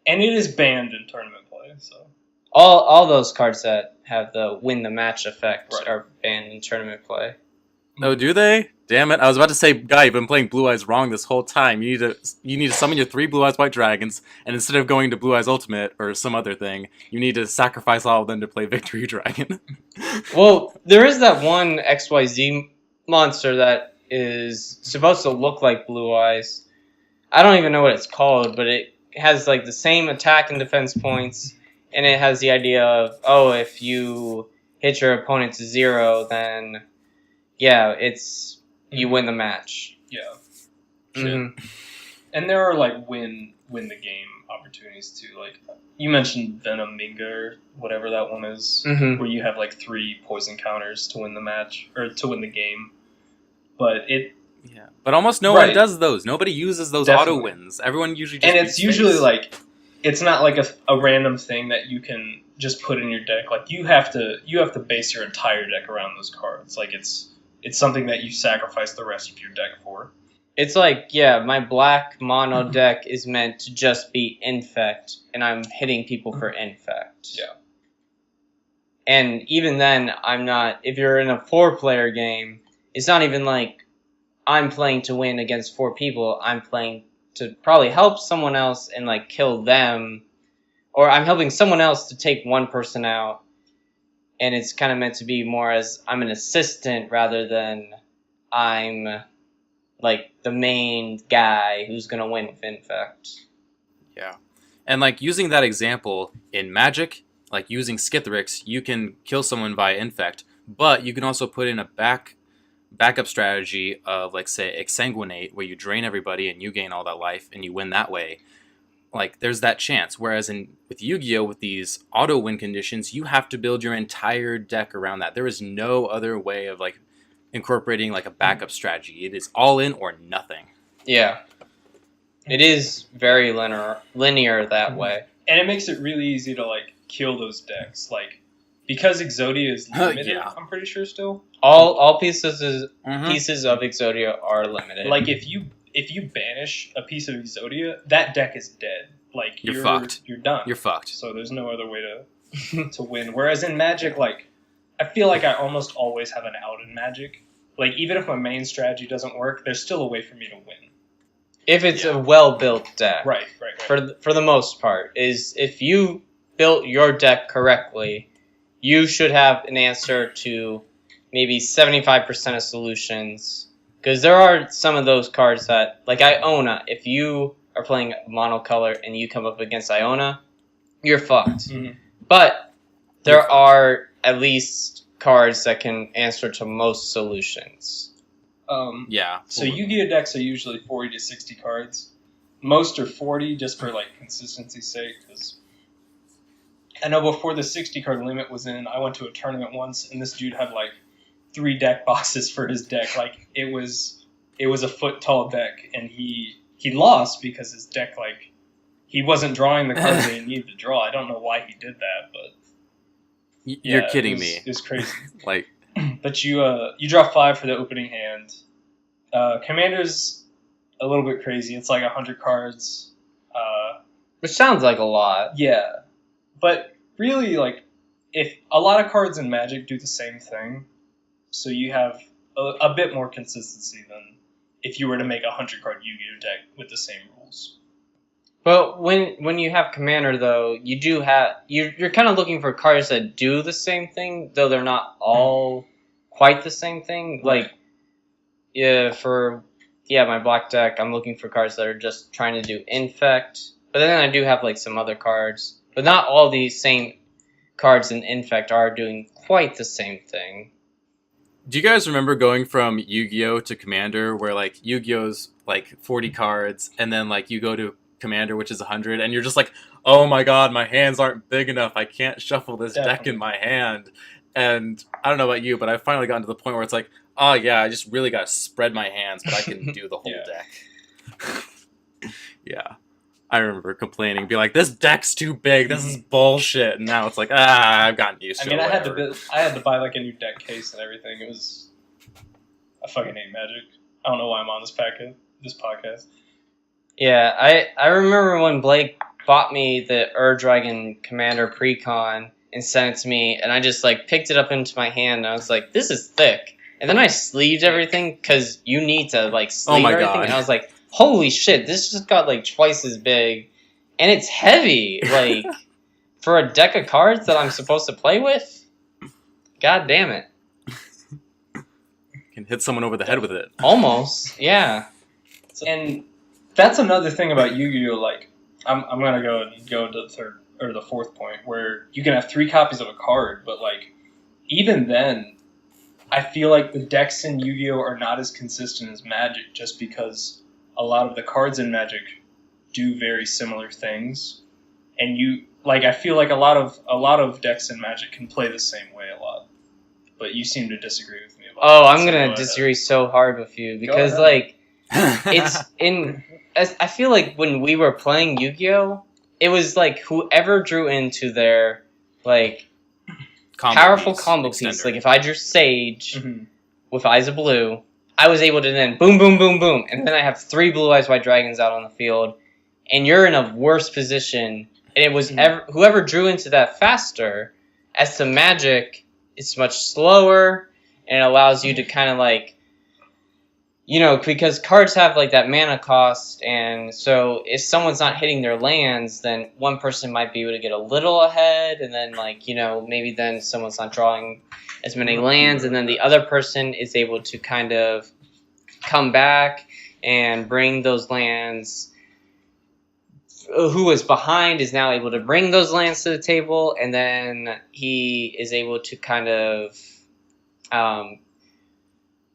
And it is banned in tournament play, so. All those cards that have the win the match effect Right. are banned in tournament play. Oh, do they? Damn it! I was about to say, guy, you've been playing Blue Eyes wrong this whole time. You need to summon your 3 Blue Eyes White Dragons, and instead of going to Blue Eyes Ultimate or some other thing, you need to sacrifice all of them to play Victory Dragon. Well, there is that one XYZ monster that is supposed to look like Blue Eyes. I don't even know what it's called, but it has like the same attack and defense points, and it has the idea of, oh, if you hit your opponent to 0, then yeah, you win the match. Yeah. Mhm. And there are like win the game opportunities too. Like you mentioned Venom Minga or whatever that one is, Mhm. where you have like 3 poison counters to win the match or to win the game. But Yeah, but almost no Right. one does those. Nobody uses those Definitely. auto wins. Everyone usually just and it's beats usually face. like it's not like a random thing that you can just put in your deck. Like you have to base your entire deck around those cards. Like it's something that you sacrifice the rest of your deck for. It's like, yeah, my black mono deck is meant to just be Infect, and I'm hitting people for Infect. Yeah. And even then, I'm not, if you're in a 4-player game, it's not even like I'm playing to win against 4 people. I'm playing to probably help someone else and like kill them, or I'm helping someone else to take one person out. And it's kind of meant to be more as I'm an assistant rather than I'm like the main guy who's gonna win with Infect. Yeah. And like using that example in Magic, like using Skithrix, you can kill someone via Infect, but you can also put in a backup strategy of like say Exsanguinate, where you drain everybody and you gain all that life and you win that way. Like there's that chance. Whereas with Yu-Gi-Oh, with these auto win conditions, you have to build your entire deck around that. There is no other way of like incorporating like a backup strategy. It is all in or nothing. Yeah. It is very linear that way. And it makes it really easy to like kill those decks. Like because Exodia is limited, Yeah. I'm pretty sure still. All pieces of Mm-hmm. Exodia are limited. Like if you banish a piece of Exodia, that deck is dead. Like You're fucked. You're done. You're fucked. So there's no other way to win. Whereas in Magic, like I feel like I almost always have an out in Magic. Like even if my main strategy doesn't work, there's still a way for me to win. if it's Yeah. a well-built deck. Right. For the most part, is if you built your deck correctly, you should have an answer to maybe 75% of solutions. Because there are some of those cards that, like Iona, if you are playing monocolor and you come up against Iona, you're fucked. Mhm. But there are at least cards that can answer to most solutions. Yeah. So Yu-Gi-Oh decks are usually 40 to 60 cards. Most are 40 just for like consistency's sake. Because I know before the 60 card limit was in, I went to a tournament once and this dude had like 3 deck boxes for his deck. Like it was a foot tall deck, and he lost because his deck like he wasn't drawing the cards that he needed to draw. I don't know why he did that, but You're yeah, kidding it was, me. It was crazy. Like, But you draw 5 for the opening hand. Commander's a little bit crazy. It's like 100 cards. Which sounds like a lot. Yeah, but really, like, if a lot of cards in Magic do the same thing, so you have a bit more consistency than if you were to make a 100 card Yu-Gi-Oh deck with the same rules. But when you have Commander, though, you do have you're kind of looking for cards that do the same thing, though they're not all quite the same thing. Right. Like, my black deck, I'm looking for cards that are just trying to do Infect. But then I do have like some other cards, but not all these same cards in Infect are doing quite the same thing. Do you guys remember going from Yu-Gi-Oh to Commander, where like Yu-Gi-Oh's like 40 cards, and then like you go to Commander, which is 100, and you're just like, oh my god, my hands aren't big enough. I can't shuffle this deck in my hand. And I don't know about you, but I've finally gotten to the point where it's like, oh yeah, I just really got to spread my hands, but I can do the whole deck. Yeah. I remember complaining, be like, "This deck's too big. This is bullshit." And now it's like, I've gotten used to it. I had to buy like a new deck case and everything. It was, I fucking hate Magic. I don't know why I'm on this podcast. Yeah, I remember when Blake bought me the Dragon Commander Precon and sent it to me, and I just like picked it up into my hand, and I was like, "This is thick." And then I sleeved everything because you need to like sleeve everything, God. and I was like, holy shit, this just got like twice as big. And it's heavy. Like, for a deck of cards that I'm supposed to play with? God damn it. You can hit someone over the head with it. Almost, yeah. And that's another thing about Yu-Gi-Oh! Like, I'm gonna go into the third or the fourth point, where you can have 3 copies of a card, but like, even then, I feel like the decks in Yu-Gi-Oh! Are not as consistent as Magic, just because a lot of the cards in Magic do very similar things, and I feel like a lot of decks in Magic can play the same way a lot, but you seem to disagree with me about that. I'm gonna disagree so hard with you, because like, it's I feel like when we were playing Yu-Gi-Oh! It was like whoever drew into their like powerful combo piece, like if I drew Sage with Eyes of Blue, I was able to then boom, boom, boom, boom, and then I have 3 Blue Eyes White Dragons out on the field, and you're in a worse position. And it was whoever drew into that faster. As to Magic, it's much slower, and it allows you to kind of like, because cards have like that mana cost, and so if someone's not hitting their lands, then one person might be able to get a little ahead, and then like, maybe then someone's not drawing as many lands, and then the other person is able to kind of come back and bring those lands. Who was behind is now able to bring those lands to the table, and then he is able to kind of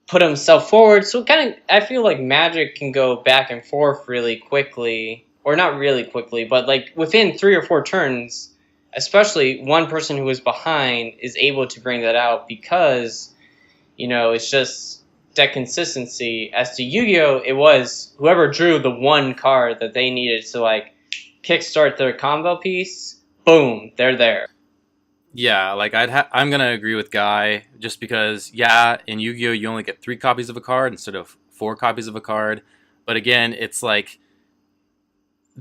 put himself forward. So I feel like Magic can go back and forth really quickly, or not really quickly, but like within 3 or 4 turns, especially one person who is behind is able to bring that out, because, it's just deck consistency. As to Yu-Gi-Oh! It was whoever drew the one card that they needed to like kickstart their combo piece, boom, they're there. Yeah, like I'm gonna agree with Guy, just because in Yu-Gi-Oh! You only get 3 copies of a card instead of 4 copies of a card. But again, it's like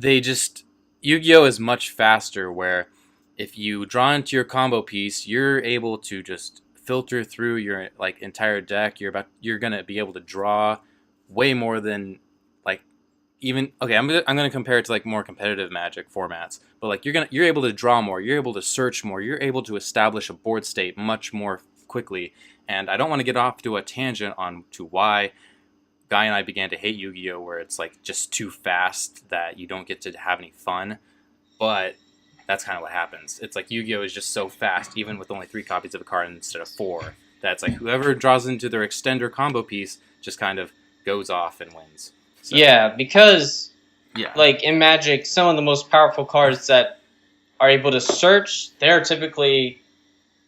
Yu-Gi-Oh! Is much faster, where if you draw into your combo piece, you're able to just filter through your like entire deck. You're gonna be able to draw way more than like even I'm gonna compare it to like more competitive Magic formats, but like you're able to draw more, you're able to search more, you're able to establish a board state much more quickly. And I don't want to get off to a tangent on to why Guy and I began to hate Yu-Gi-Oh! Where it's like just too fast that you don't get to have any fun, but that's kind of what happens. It's like Yu-Gi-Oh! Is just so fast, even with only 3 copies of a card instead of 4, that's like whoever draws into their extender combo piece just kind of goes off and wins. So, yeah, because like in Magic, some of the most powerful cards that are able to search, they're typically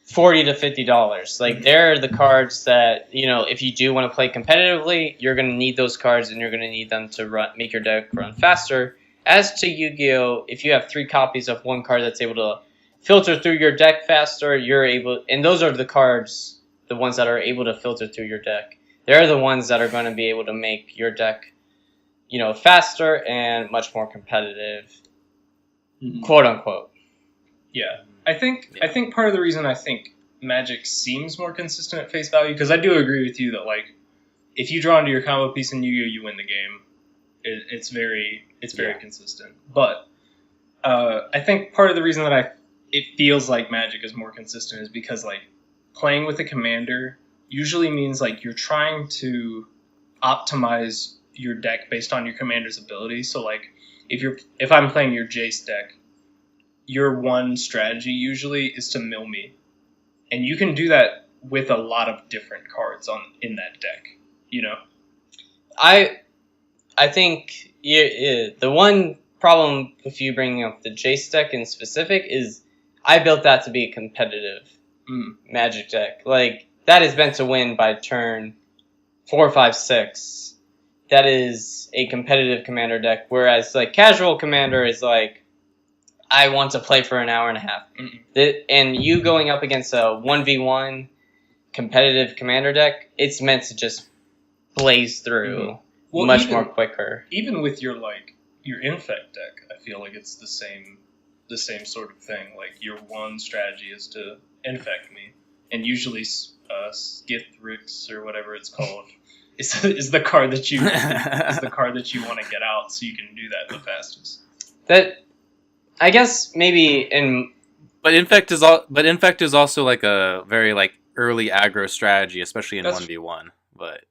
$40 to $50. Like, they're the cards that, if you do want to play competitively, you're going to need those cards, and you're going to need them to make your deck run faster. As to Yu-Gi-Oh!, if you have 3 copies of one card that's able to filter through your deck faster, and those are the cards, the ones that are able to filter through your deck. They're the ones that are going to be able to make your deck, faster and much more competitive, quote unquote. Yeah, I think part of the reason I think Magic seems more consistent at face value, because I do agree with you that like if you draw into your combo piece in Yu-Gi-Oh, you win the game. It's very consistent. But I think part of the reason that it feels like Magic is more consistent is because like playing with a commander usually means like you're trying to optimize your deck based on your commander's ability. So like if I'm playing your Jace deck, your one strategy usually is to mill me, and you can do that with a lot of different cards in that deck. You know, I think the one problem with you bringing up the Jace deck in specific is I built that to be a competitive Magic deck. Like, that is meant to win by turn 4, 5, 6. That is a competitive commander deck, whereas like casual commander is like, I want to play for an hour and a half. And you going up against a 1v1 competitive commander deck, it's meant to just blaze through more quicker. Even with your infect deck, I feel like it's the same sort of thing. Like, your one strategy is to infect me, and usually Skithrix or whatever it's called is the card that you want to get out, so you can do that the fastest. That, I guess, maybe But infect is also like a very like early aggro strategy, especially in 1v1. But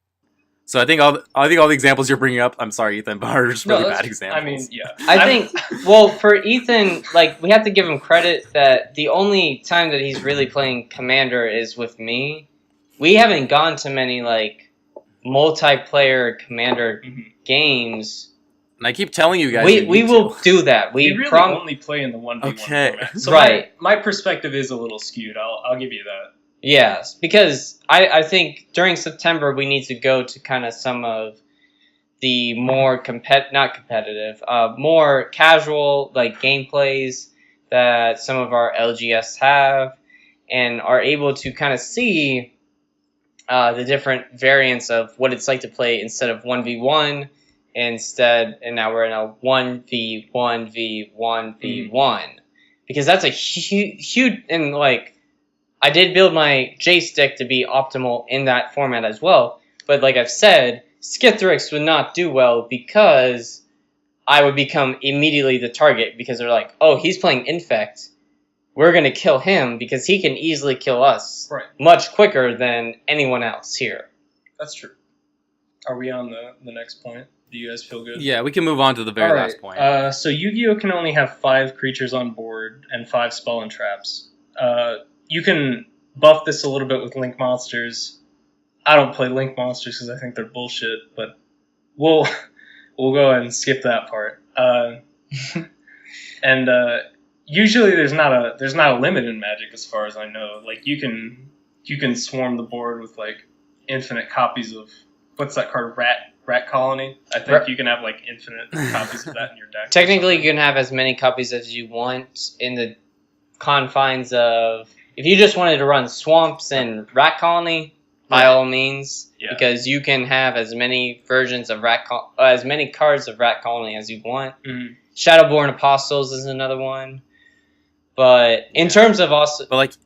so I think all the examples you're bringing up, I'm sorry, Ethan, but are just really bad examples. I mean, yeah. I think, well, for Ethan, like, we have to give him credit that the only time that he's really playing Commander is with me. We haven't gone to many, like, multiplayer Commander games. And I keep telling you guys, we will do that. We really only play in the 1v1 format. So right. My perspective is a little skewed. I'll give you that. Yes, because I think during September we need to go to kind of some of the more more casual like gameplays that some of our LGS have, and are able to kind of see the different variants of what it's like to play instead of 1v1. And now we're in a 1v1v1v1, because that's a huge, and like, I did build my Jace deck to be optimal in that format as well, but like I've said, Skithrix would not do well because I would become immediately the target, because they're like, oh, he's playing Infect, we're going to kill him because he can easily kill us much quicker than anyone else here. That's true. Are we on the next point? Do you guys feel good? Yeah, we can move on to the very last point. So Yu-Gi-Oh! Can only have 5 creatures on board and 5 spell and traps. You can buff this a little bit with Link Monsters. I don't play Link Monsters because I think they're bullshit, but we'll go ahead and skip that part. And usually there's not a limit in Magic as far as I know. Like, you can swarm the board with like infinite copies of, what's that card? Rat Colony. I think you can have like infinite copies of that in your deck. Technically, you can have as many copies as you want in the confines of, if you just wanted to run Swamps and Rat Colony, by all means, because you can have as many versions of as many cards of Rat Colony as you want. Mm-hmm. Shadowborn Apostles is another one, but in terms of also, but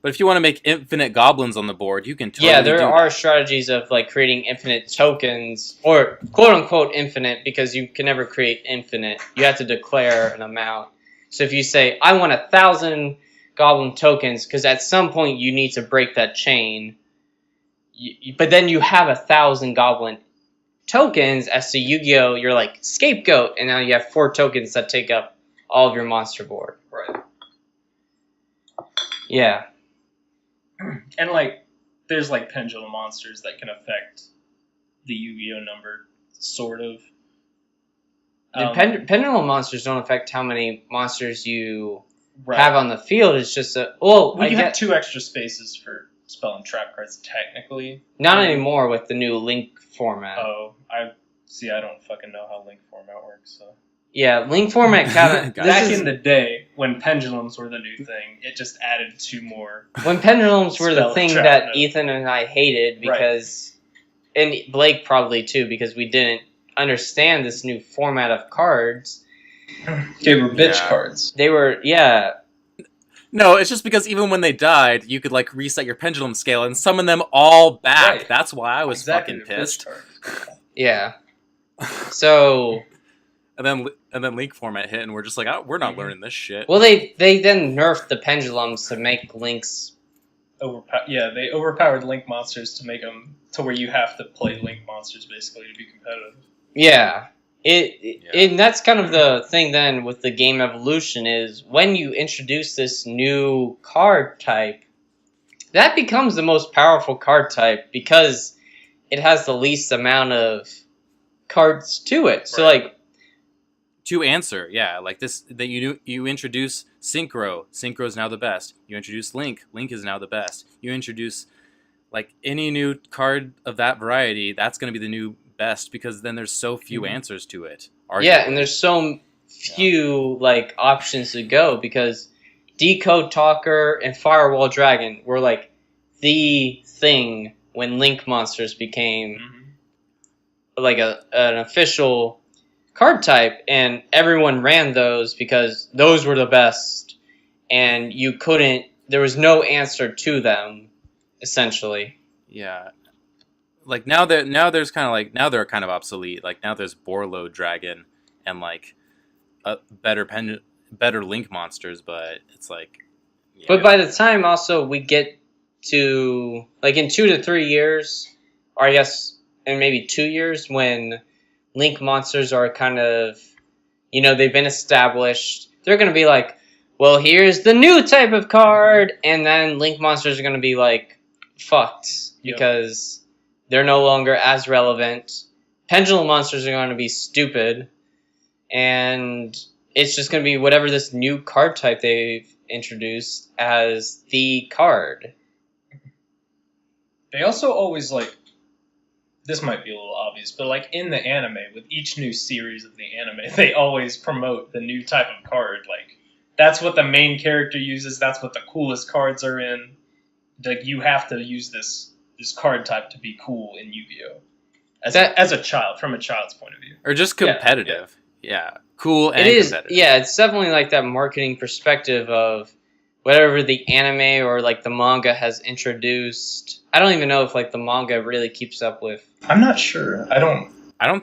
if you want to make infinite goblins on the board, you can totally there are strategies of like creating infinite tokens, or quote unquote infinite, because you can never create infinite. You have to declare an amount. So if you say, I want 1,000 goblin tokens, because at some point you need to break that chain, but then you have 1,000 goblin tokens, as to Yu-Gi-Oh! You're like Scapegoat, and now you have 4 tokens that take up all of your monster board. Right. Yeah. And like, there's like pendulum monsters that can affect the Yu-Gi-Oh! Number, sort of. Pendulum monsters don't affect how many monsters you have on the field. It's just you have 2 extra spaces for spell and trap cards, technically. Not anymore with the new Link format. Oh, I don't fucking know how Link format works, so. Yeah, Link format kind of... Back in the day, when pendulums were the new thing, it just added 2 more. When pendulums were the thing that Ethan and I hated, because... And Blake probably too, because we didn't understand this new format of cards. They were bitch cards. They were, No, it's just because even when they died, you could like reset your pendulum scale and summon them all back. Right. That's why I was fucking pissed. Yeah. So, and then link format hit, and we're just like, oh, we're not learning this shit. well, they then nerfed the pendulums to make links. They overpowered link monsters to make them to where you have to play link monsters basically to be competitive. Yeah. And that's kind of the thing then with the game evolution is when you introduce this new card type, that becomes the most powerful card type because it has the least amount of cards to it. So like to answer, like this that you introduce Synchro is now the best. You introduce Link is now the best. You introduce like any new card of that variety, that's going to be the new best because then there's so few answers to it. Arguably. Yeah, and there's so few like options to go because Decode Talker and Firewall Dragon were like the thing when Link monsters became like an official card type, and everyone ran those because those were the best, and there was no answer to them, essentially. Yeah. Like now they're kind of obsolete. Like now there's Borlo Dragon and like better Link monsters, but it's like. Yeah. But by the time also we get to like in 2 to 3 years, or I guess in maybe 2 years, when Link monsters are kind of, they've been established, they're going to be like, well, here's the new type of card, and then Link monsters are going to be like fucked because they're no longer as relevant. Pendulum monsters are going to be stupid, and it's just going to be whatever this new card type they've introduced as the card. They also always this might be a little obvious, but like in the anime, with each new series of the anime, they always promote the new type of card. Like that's what the main character uses. That's what the coolest cards are in. Like you have to use this card type to be cool in Yu-Gi-Oh! As a child, from a child's point of view, or just competitive. Yeah. Cool and competitive. Yeah, it's definitely like that marketing perspective of whatever the anime or like the manga has introduced. I don't even know if like the manga really keeps up with. I'm not sure. I don't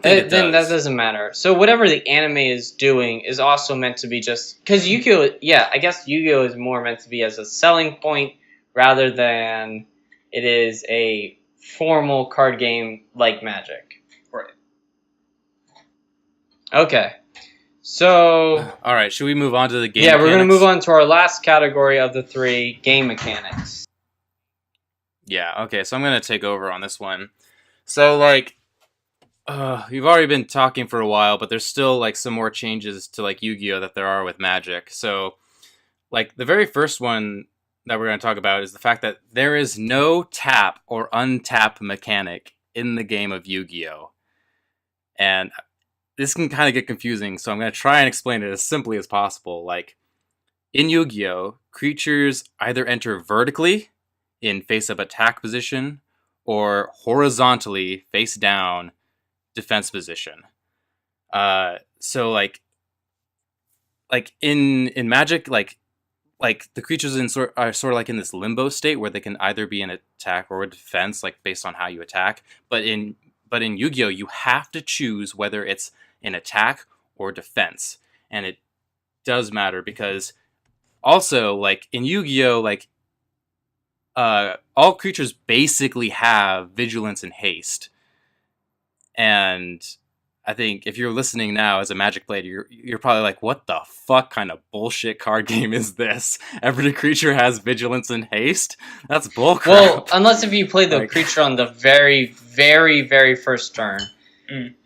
think it then that doesn't matter. So whatever the anime is doing is also meant to be just because Yu-Gi-Oh! Yeah, I guess Yu-Gi-Oh! Is more meant to be as a selling point rather than it is a formal card game like Magic. Right. Okay. So... All right, should we move on to the game mechanics? We're going to move on to our last category of the 3, game mechanics. Yeah, okay, so I'm going to take over on this one. So, we've already been talking for a while, but there's still, some more changes to, Yu-Gi-Oh! That there are with Magic. So, the very first one that we're going to talk about is the fact that there is no tap or untap mechanic in the game of Yu-Gi-Oh! And this can kind of get confusing, so I'm going to try and explain it as simply as possible. In Yu-Gi-Oh!, creatures either enter vertically in face-up attack position or horizontally face down defense position. So in Magic, the creatures are sort of like in this limbo state where they can either be in attack or defense, based on how you attack. But in Yu-Gi-Oh, you have to choose whether it's in attack or defense, and it does matter because also in Yu-Gi-Oh, all creatures basically have vigilance and haste. And I think if you're listening now as a Magic player, you're probably like, what the fuck kind of bullshit card game is this? Every creature has vigilance and haste? That's bullcrap. Well, unless if you play the creature on the very, very, very first turn,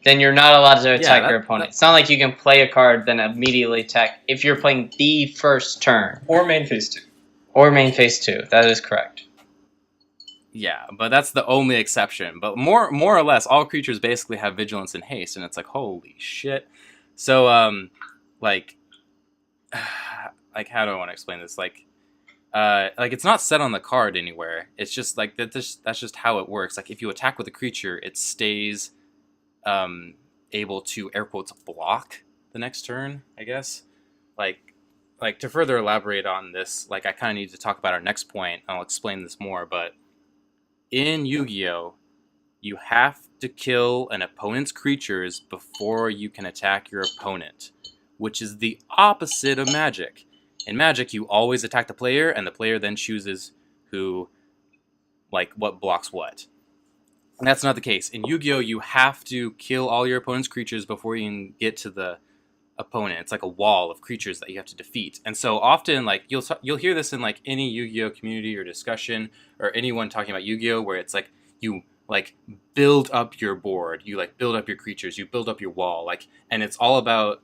then you're not allowed to attack your opponent. It's not like you can play a card, then immediately attack if you're playing the first turn. Or main phase 2. Or main phase 2, that is correct. Yeah, but that's the only exception. But more or less, all creatures basically have vigilance and haste, and it's holy shit. So, how do I want to explain this? It's not set on the card anywhere. It's just that's just how it works. If you attack with a creature, it stays able to air quotes block the next turn, I guess. To further elaborate on this, I kind of need to talk about our next point. I'll explain this more, but in Yu-Gi-Oh, you have to kill an opponent's creatures before you can attack your opponent, which is the opposite of Magic. In Magic, you always attack the player, and the player then chooses what blocks what. And that's not the case. In Yu-Gi-Oh, you have to kill all your opponent's creatures before you can get to the opponent. It's like a wall of creatures that you have to defeat. And so often, like, you'll hear this in like any Yu-Gi-Oh community or discussion, or anyone talking about Yu-Gi-Oh, where it's like you like build up your board, you like build up your creatures, you build up your wall, like, and it's all about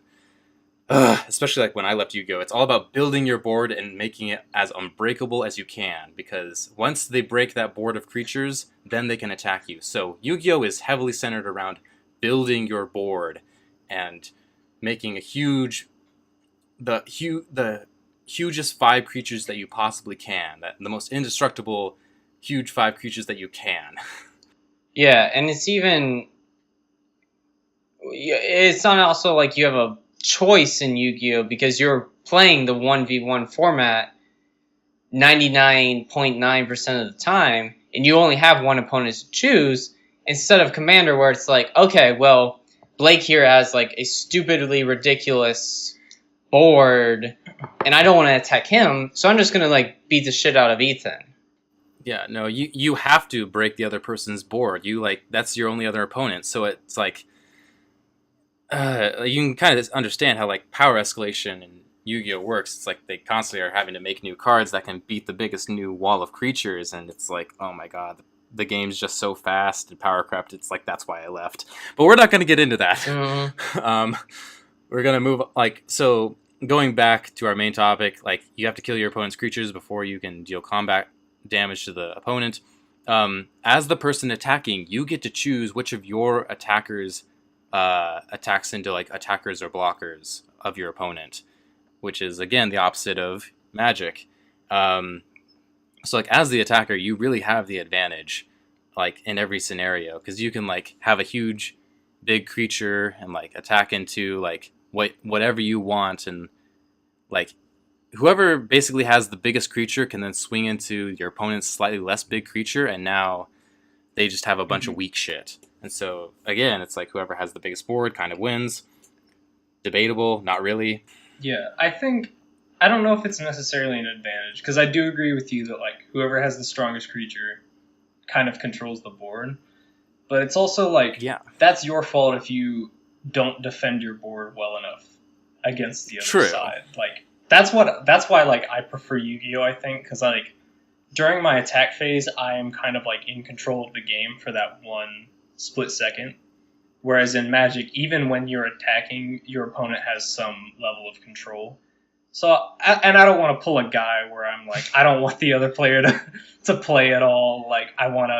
especially like when I left Yu-Gi-Oh, it's all about building your board and making it as unbreakable as you can, because once they break that board of creatures, then they can attack you. So Yu-Gi-Oh is heavily centered around building your board and making the hugest 5 creatures that you possibly can, the most indestructible huge 5 creatures that you can. Yeah, and it's not also like you have a choice in Yu-Gi-Oh, because you're playing the 1v1 format 99.9% of the time, and you only have one opponent to choose, instead of Commander, where it's like, okay, well, Blake here has like a stupidly ridiculous board, and I don't want to attack him, so I'm just gonna like beat the shit out of Ethan. Yeah, no, you have to break the other person's board. That's your only other opponent, so it's like you can kind of understand how like power escalation in Yu-Gi-Oh works. It's like they constantly are having to make new cards that can beat the biggest new wall of creatures, and it's like, oh my god, the game's just so fast and power crept. It's like, that's why I left. But we're not going to get into that. Mm-hmm. We're going to move, so going back to our main topic, like, you have to kill your opponent's creatures before you can deal combat damage to the opponent. As the person attacking, you get to choose which of your attackers attacks into like attackers or blockers of your opponent, which is again the opposite of Magic. So like, as the attacker, you really have the advantage like in every scenario, because you can like have a huge big creature and like attack into like whatever you want, and like whoever basically has the biggest creature can then swing into your opponent's slightly less big creature, and now they just have a bunch of weak shit. And so, again, it's like whoever has the biggest board kind of wins. Debatable, not really. Yeah, I don't know if it's necessarily an advantage, because I do agree with you that like whoever has the strongest creature kind of controls the board. But it's also like, that's your fault if you don't defend your board well enough against the other side. Like, that's why like I prefer Yu-Gi-Oh, I think, because like during my attack phase, I am kind of like in control of the game for that one split second. Whereas in Magic, even when you're attacking, your opponent has some level of control. So, I don't want to pull a guy where I'm like, I don't want the other player to play at all. Like, I want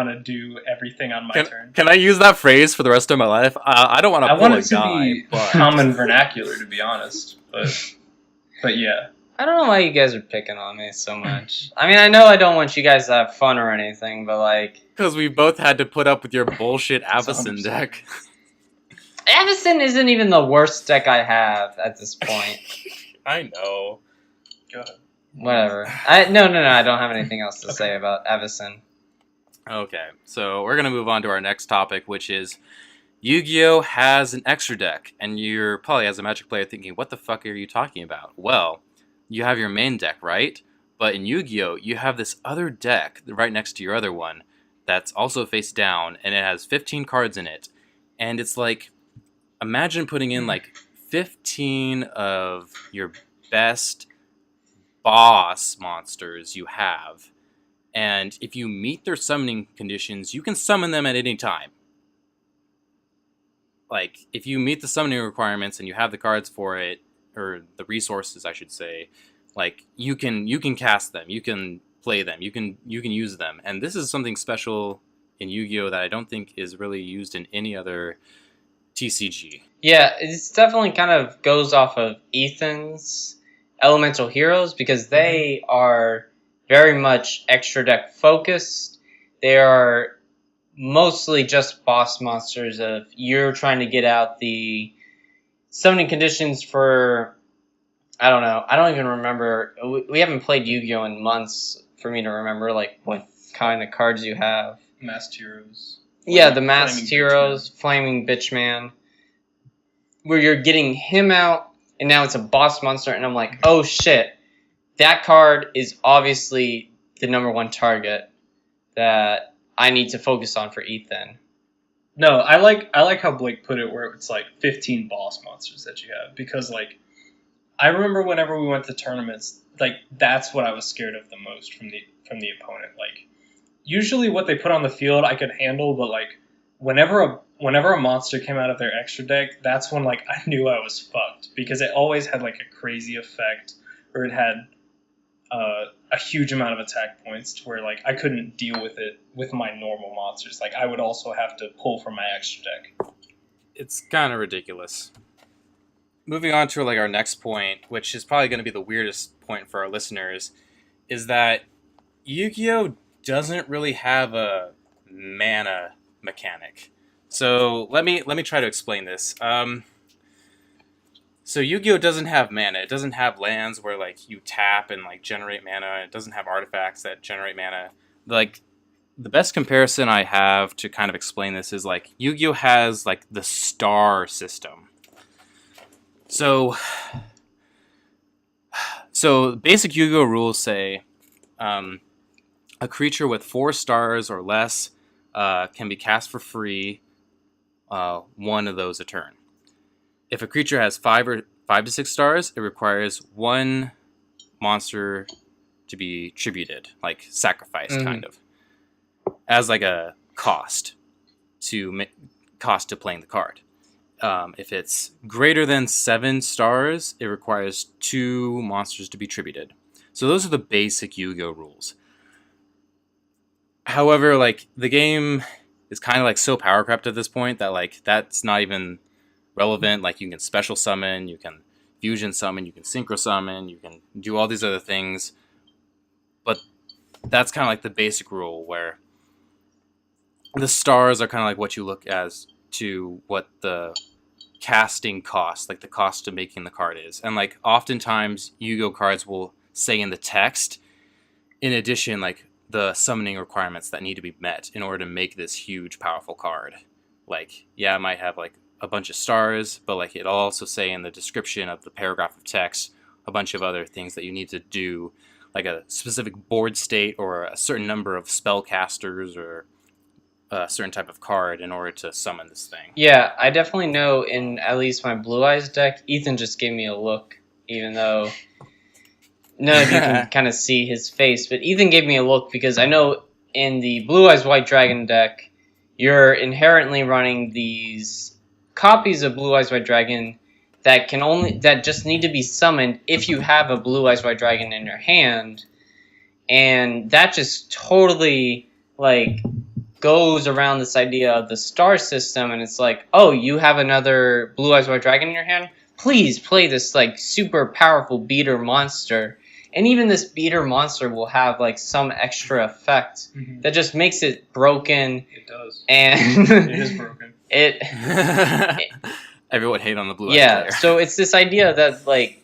to do everything on my turn. Can I use that phrase for the rest of my life? I don't want to pull a guy. I want it to be common vernacular, to be honest. But yeah. I don't know why you guys are picking on me so much. I mean, I know I don't want you guys to have fun or anything, but like... Because we both had to put up with your bullshit Avacyn deck. Avacyn isn't even the worst deck I have at this point. I know. Go ahead. Whatever. No, I don't have anything else to say about Avacyn. Okay, so we're going to move on to our next topic, which is Yu-Gi-Oh! Has an extra deck. And you're probably, as a Magic player, thinking, what the fuck are you talking about? Well, you have your main deck, right? But in Yu-Gi-Oh, you have this other deck right next to your other one that's also face down, and it has 15 cards in it. And it's like, imagine putting in like 15 of your best boss monsters you have, and if you meet their summoning conditions, you can summon them at any time. Like, if you meet the summoning requirements and you have the cards for it, or the resources, I should say, like, you can cast them, you can play them, you can use them. And this is something special in Yu-Gi-Oh that I don't think is really used in any other TCG. Yeah, it's definitely kind of goes off of Ethan's Elemental Heroes, because they are very much extra deck focused. They are mostly just boss monsters of you're trying to get out the summoning conditions for, I don't know, I don't even remember. We haven't played Yu-Gi-Oh in months for me to remember like what kind of cards you have. Masked Heroes. Yeah, the Masked Heroes, Flaming Bitchman, where you're getting him out, and now it's a boss monster, and I'm like, oh shit, that card is obviously the number one target that I need to focus on for Ethan. No, I like how Blake put it, where it's like 15 boss monsters that you have, because like I remember whenever we went to tournaments, like that's what I was scared of the most from the opponent. Like usually what they put on the field I could handle, but like whenever a monster came out of their extra deck, that's when like I knew I was fucked, because it always had like a crazy effect, or it had a huge amount of attack points to where like I couldn't deal with it with my normal monsters. Like I would also have to pull from my extra deck. It's kind of ridiculous. Moving on to like our next point, which is probably going to be the weirdest point for our listeners, is that Yu-Gi-Oh doesn't really have a mana mechanic. So let me try to explain this. So Yu-Gi-Oh doesn't have mana. It doesn't have lands where like you tap and like generate mana. It doesn't have artifacts that generate mana. Like the best comparison I have to kind of explain this is like Yu-Gi-Oh has like the star system. So basic Yu-Gi-Oh rules say a creature with 4 stars or less can be cast for free, one of those a turn. If a creature has 5 to 6 stars, it requires 1 monster to be tributed, like sacrificed, kind of, as like a cost to playing the card. If it's greater than 7 stars, it requires 2 monsters to be tributed. So those are the basic Yu-Gi-Oh rules. However, like the game is kind of like so power crept at this point that like that's not even relevant. Like you can special summon, you can fusion summon, you can synchro summon, you can do all these other things. But that's kind of like the basic rule, where the stars are kind of like what you look as to what the casting cost, like the cost of making the card is. And like oftentimes Yu-Gi-Oh cards will say in the text, in addition, like the summoning requirements that need to be met in order to make this huge powerful card. Like, yeah, it might have like a bunch of stars, but like it'll also say in the description of the paragraph of text a bunch of other things that you need to do, like a specific board state or a certain number of spellcasters or a certain type of card in order to summon this thing. Yeah, I definitely know in at least my Blue Eyes deck, Ethan just gave me a look, even though none of you can kind of see his face, but Ethan gave me a look because I know in the Blue Eyes White Dragon deck, you're inherently running these copies of Blue Eyes White Dragon that just need to be summoned if you have a Blue Eyes White Dragon in your hand, and that just totally like goes around this idea of the star system, and it's like, oh, you have another Blue Eyes White Dragon in your hand? Please play this like super powerful beater monster. And even this beater monster will have like some extra effect that just makes it broken. It does. And it is broken. Everyone hate on the Blue Eyes player. So it's this idea that like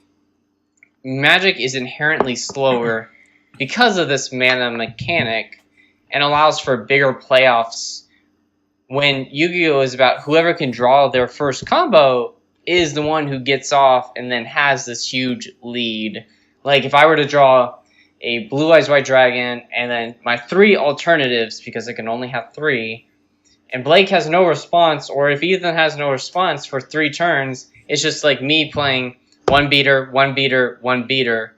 Magic is inherently slower because of this mana mechanic, and allows for bigger playoffs when Yu-Gi-Oh is about whoever can draw their first combo is the one who gets off and then has this huge lead. Like if I were to draw a Blue Eyes White Dragon and then my 3 alternatives, because I can only have 3, and Blake has no response, or if Ethan has no response for 3 turns, it's just like me playing 1 beater, 1 beater, 1 beater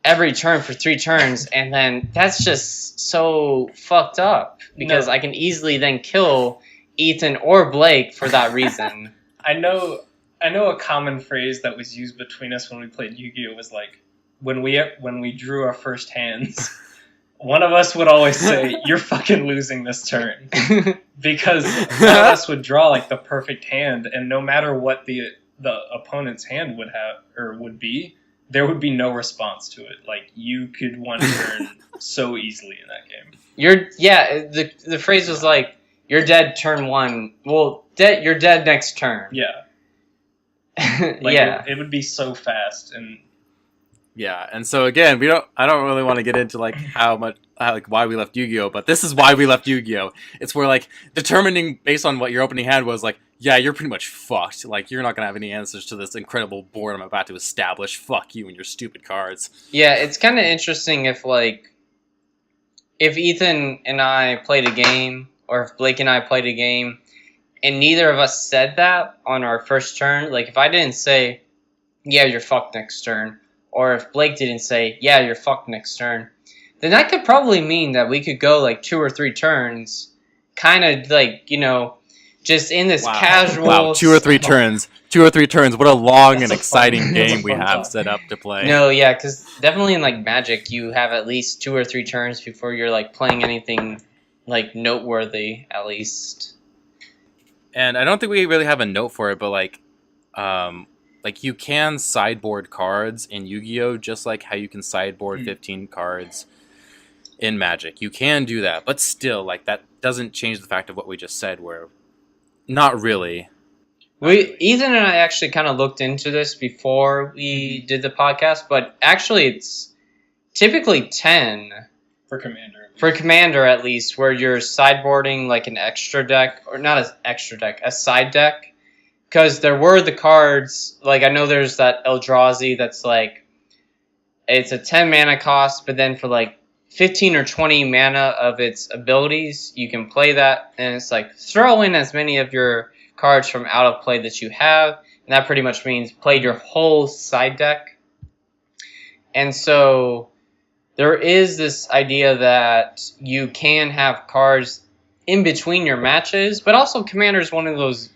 every turn for 3 turns, and then that's just so fucked up because I can easily then kill Ethan or Blake for that reason. I know a common phrase that was used between us when we played Yu-Gi-Oh was like, when we drew our first hands, one of us would always say, "You're fucking losing this turn," because one of us would draw like the perfect hand, and no matter what the opponent's hand would have or would be, there would be no response to it. Like you could one turn so easily in that game. The phrase was like, "You're dead turn 1." Well, you're dead next turn. Yeah. Like it would be so fast, and Yeah, and so again, I don't really want to get into like why we left Yu-Gi-Oh, but this is why we left Yu-Gi-Oh. It's where like determining based on what your opening hand was like, yeah, you're pretty much fucked. Like you're not gonna have any answers to this incredible board I'm about to establish. Fuck you and your stupid cards. Yeah, it's kind of interesting if Ethan and I played a game, or if Blake and I played a game, and neither of us said that on our first turn. Like if I didn't say, "Yeah, you're fucked next turn," or if Blake didn't say, "Yeah, you're fucked next turn," then that could probably mean that we could go like 2 or 3 turns, kind of like, just in this casual. Wow, 2 or 3 turns. 2 or 3 turns. What a long and exciting game we have set up to play. No, yeah, because definitely in like Magic, you have at least 2 or 3 turns before you're like playing anything like noteworthy, at least. And I don't think we really have a note for it, but like you can sideboard cards in Yu-Gi-Oh! Just like how you can sideboard 15 cards in Magic. You can do that, but still, like, that doesn't change the fact of what we just said, where not really. Ethan and I actually kind of looked into this before we did the podcast, but actually it's typically 10. For Commander. For Commander, at least, where you're sideboarding like an extra deck, or not an extra deck, a side deck. Because there were the cards, like I know there's that Eldrazi that's like, it's a 10 mana cost, but then for like 15 or 20 mana of its abilities, you can play that, and it's like throw in as many of your cards from out of play that you have, and that pretty much means play your whole side deck. And so there is this idea that you can have cards in between your matches, but also Commander is one of those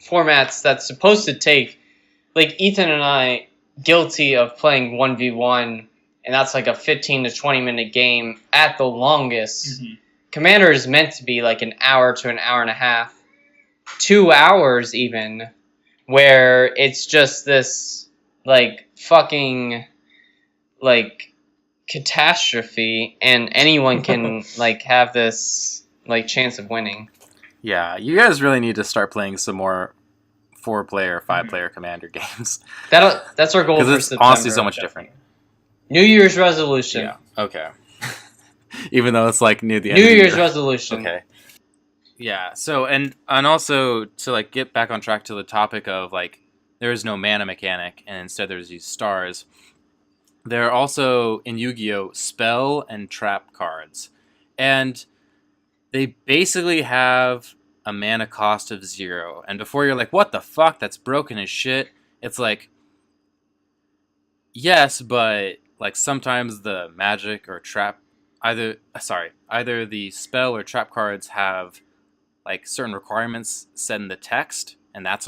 formats that's supposed to take, like Ethan and I, guilty of playing 1v1, and that's like a 15 to 20 minute game at the longest. Mm-hmm. Commander is meant to be like an hour to an hour and a half, 2 hours even, where it's just this like fucking like catastrophe, and anyone can like have this like chance of winning. Yeah, you guys really need to start playing some more 4-player, 5-player Commander games. That's our goal for September. Because it's honestly so much different. New Year's resolution. Yeah, okay. Even though it's like near the end New of the Year's year. resolution. Okay. Yeah, so, and also, to like get back on track to the topic of like, there is no mana mechanic, and instead there's these stars. There are also, in Yu-Gi-Oh!, spell and trap cards. And they basically have a mana cost of 0. And before you're like, what the fuck? That's broken as shit. It's like, yes, but like sometimes the magic or trap, either the spell or trap cards have like certain requirements set in the text, and that's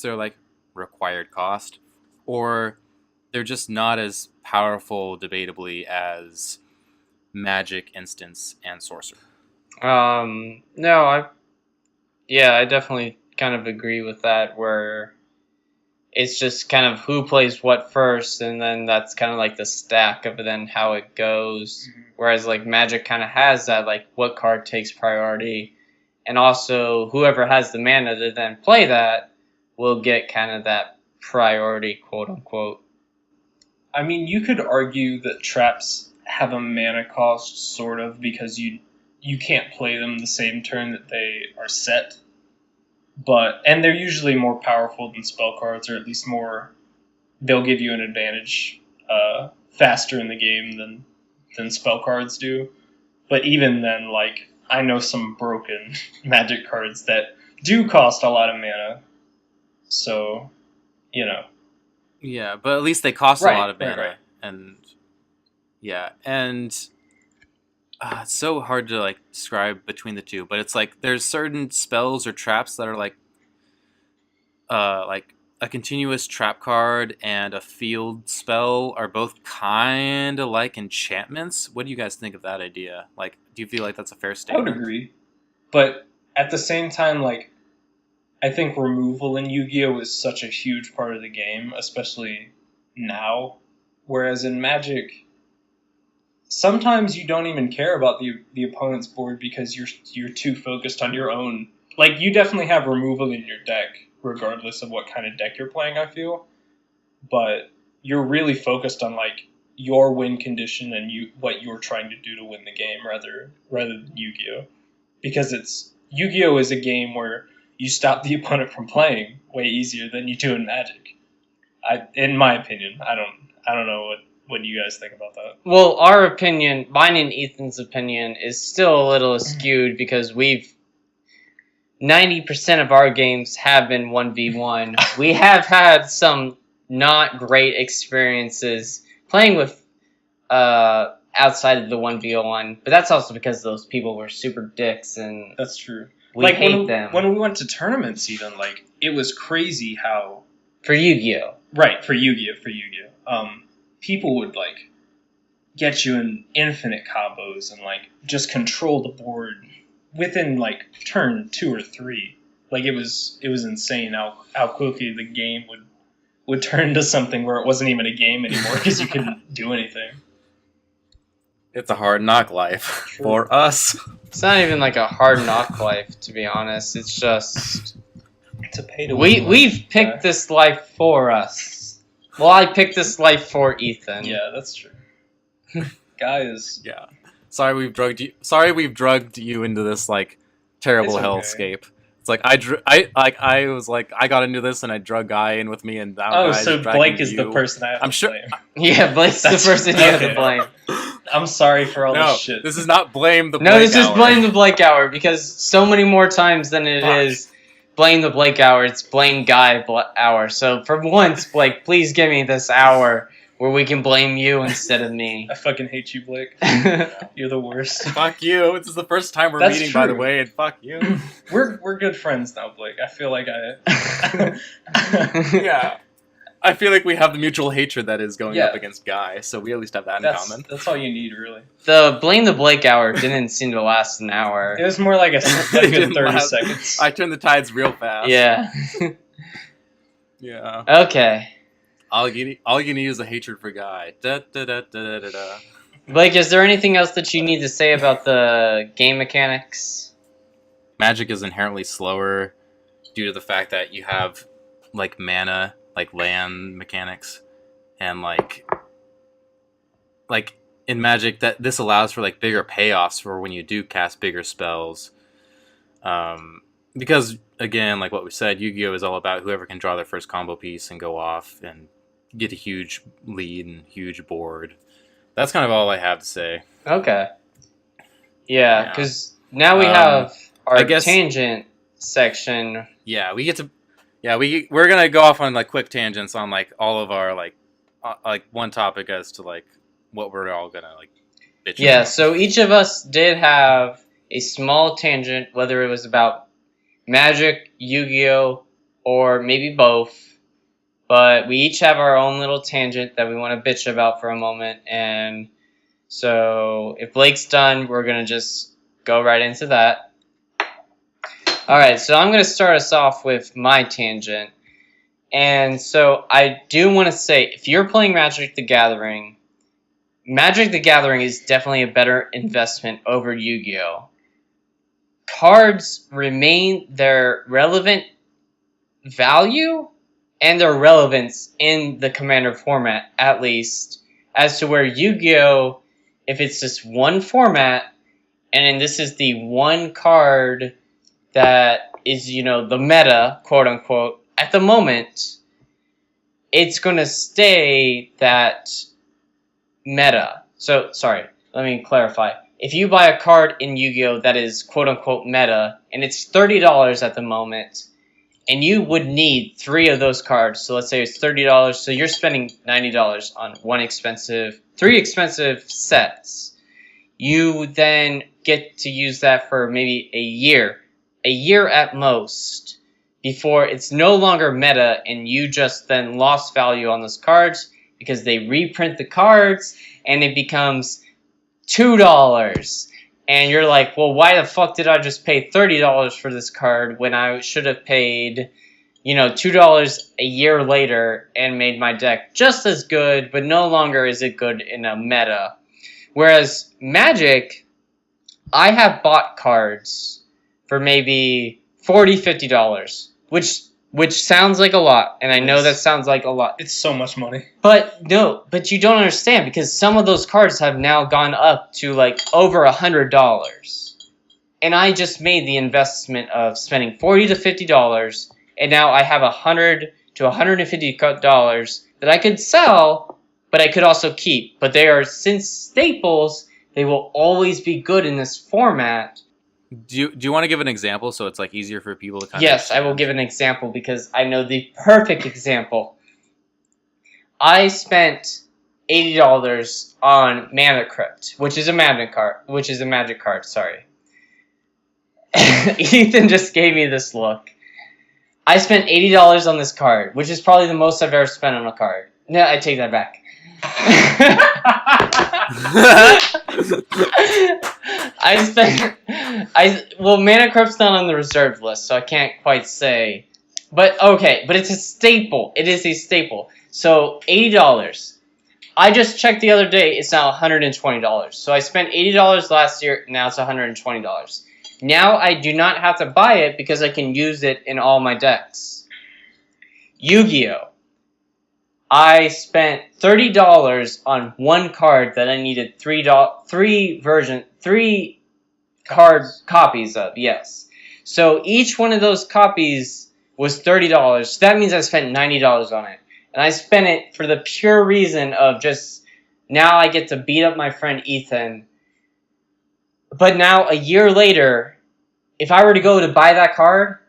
their like required cost, or they're just not as powerful, debatably, as magic, instants, and sorcery. No, I definitely kind of agree with that, where it's just kind of who plays what first, and then that's kind of like the stack of then how it goes. Mm-hmm. Whereas like Magic kind of has that, like what card takes priority, and also whoever has the mana to then play that will get kind of that priority, quote unquote. I mean, you could argue that traps have a mana cost, sort of, because you can't play them the same turn that they are set. And they're usually more powerful than spell cards, or at least they'll give you an advantage faster in the game than spell cards do. But even then, like, I know some broken Magic cards that do cost a lot of mana. So, Yeah, but at least they cost a lot of mana. Right. And yeah, and it's so hard to like describe between the two, but it's like there's certain spells or traps that are like a continuous trap card and a field spell are both kind of like enchantments. What do you guys think of that idea? Like, do you feel like that's a fair statement? I would agree. But at the same time, like, I think removal in Yu-Gi-Oh! Is such a huge part of the game, especially now. Whereas in Magic, sometimes you don't even care about the opponent's board because you're too focused on your own. Like, you definitely have removal in your deck, regardless of what kind of deck you're playing, I feel. But you're really focused on like your win condition and what you're trying to do to win the game rather than Yu-Gi-Oh, because Yu-Gi-Oh is a game where you stop the opponent from playing way easier than you do in Magic. In my opinion, I don't know what you guys think about that. Well, our opinion, mine and Ethan's opinion, is still a little skewed because 90% of our games have been 1v1. We have had some not great experiences playing with outside of the 1v1, but that's also because those people were super dicks and that's true. We hate them. When we went to tournaments, even like it was crazy how for Yu-Gi-Oh. Right, for Yu-Gi-Oh. People would like get you in infinite combos and like just control the board within like turn 2 or 3. Like it was insane how quickly the game would turn to something where it wasn't even a game anymore because you couldn't do anything. It's a hard knock life for us. It's not even like a hard knock life, to be honest. It's just it's a pay to win. We've picked this life for us. Well, I picked this life for Ethan. Yeah, that's true. Guys. Yeah. Sorry we've drugged you into this like terrible It's okay. hellscape. It's like I was like I got into this and I drug Guy in with me and now Guy's so dragging Blake is you. the person I have I'm to sure. blame. Yeah, Blake's the person you have to Okay. blame. I'm sorry for all No, this shit. this is not blame the No, Blake this is hour. blame the Blake hour because so many more times than it Fuck. is blame the Blake hour, it's blame Guy hour. So for once, Blake, please give me this hour where we can blame you instead of me. I fucking hate you, Blake. You're the worst. Fuck you. This is the first time we're That's meeting, by the true. way, and fuck you. We're good friends now, Blake. I feel like Yeah. I feel like we have the mutual hatred that is going Yeah. up against Guy, so we at least have that in common. That's all you need, really. The blame the Blake hour didn't seem to last an hour. It was more like a It good didn't 30 last. seconds. I turned the tides real fast. Yeah. Yeah. Okay. All you need is a hatred for Guy. Da, da, da, da, da, da. Blake, is there anything else that you need to say about the game mechanics? Magic is inherently slower due to the fact that you have like mana, like land mechanics, and like in Magic that this allows for like bigger payoffs for when you do cast bigger spells. Because again, like what we said, Yu-Gi-Oh is all about whoever can draw their first combo piece and go off and get a huge lead and huge board. That's kind of all I have to say. Okay. Yeah, Yeah. because now we Um, have our I guess- tangent section. Yeah, we're gonna go off on like quick tangents on like all of our like one topic as to like what we're all gonna like bitch Yeah, about. so each of us did have a small tangent, whether it was about Magic, Yu-Gi-Oh, or maybe both. But we each have our own little tangent that we want to bitch about for a moment. And so if Blake's done, we're going to just go right into that. Alright, so I'm going to start us off with my tangent. And so I do want to say, if you're playing Magic the Gathering is definitely a better investment over Yu-Gi-Oh! Cards remain their relevant value and their relevance in the Commander format, at least, as to where Yu-Gi-Oh! If it's just one format, and this is the one card that is, the meta, quote-unquote, at the moment, it's going to stay that meta. So, sorry, let me clarify. If you buy a card in Yu-Gi-Oh! That is quote-unquote meta, and it's $30 at the moment, and you would need 3 of those cards, so let's say it's $30, so you're spending $90 on 3 expensive sets. You then get to use that for maybe a year at most, before it's no longer meta, and you just then lost value on those cards, because they reprint the cards, and it becomes $2. And you're like, well, why the fuck did I just pay $30 for this card when I should have paid, $2 a year later and made my deck just as good, but no longer is it good in a meta. Whereas Magic, I have bought cards for maybe $40, $50, which which sounds like a lot, and I know that sounds like a lot. It's so much money. But no, but you don't understand, because some of those cards have now gone up to like over $100. And I just made the investment of spending $40 to $50, and now I have $100 to $150 that I could sell, but I could also keep. But they are, since staples, they will always be good in this format. Do you want to give an example so it's like easier for people to kind of Yes, I will give an example because I know the perfect example. I spent $80 on Mana Crypt, which is a magic card, sorry. Ethan just gave me this look. I spent $80 on this card, which is probably the most I've ever spent on a card. No, I take that back. Mana Crypt's not on the reserved list, so I can't quite say. But okay, but it's a staple. It is a staple. So $80. I just checked the other day, it's now $120. So I spent $80 last year, now it's $120. Now I do not have to buy it because I can use it in all my decks. Yu-Gi-Oh! I spent $30 on one card that I needed three card copies of, yes. So each one of those copies was $30. So that means I spent $90 on it. And I spent it for the pure reason of just, now I get to beat up my friend Ethan. But now, a year later, if I were to go to buy that card,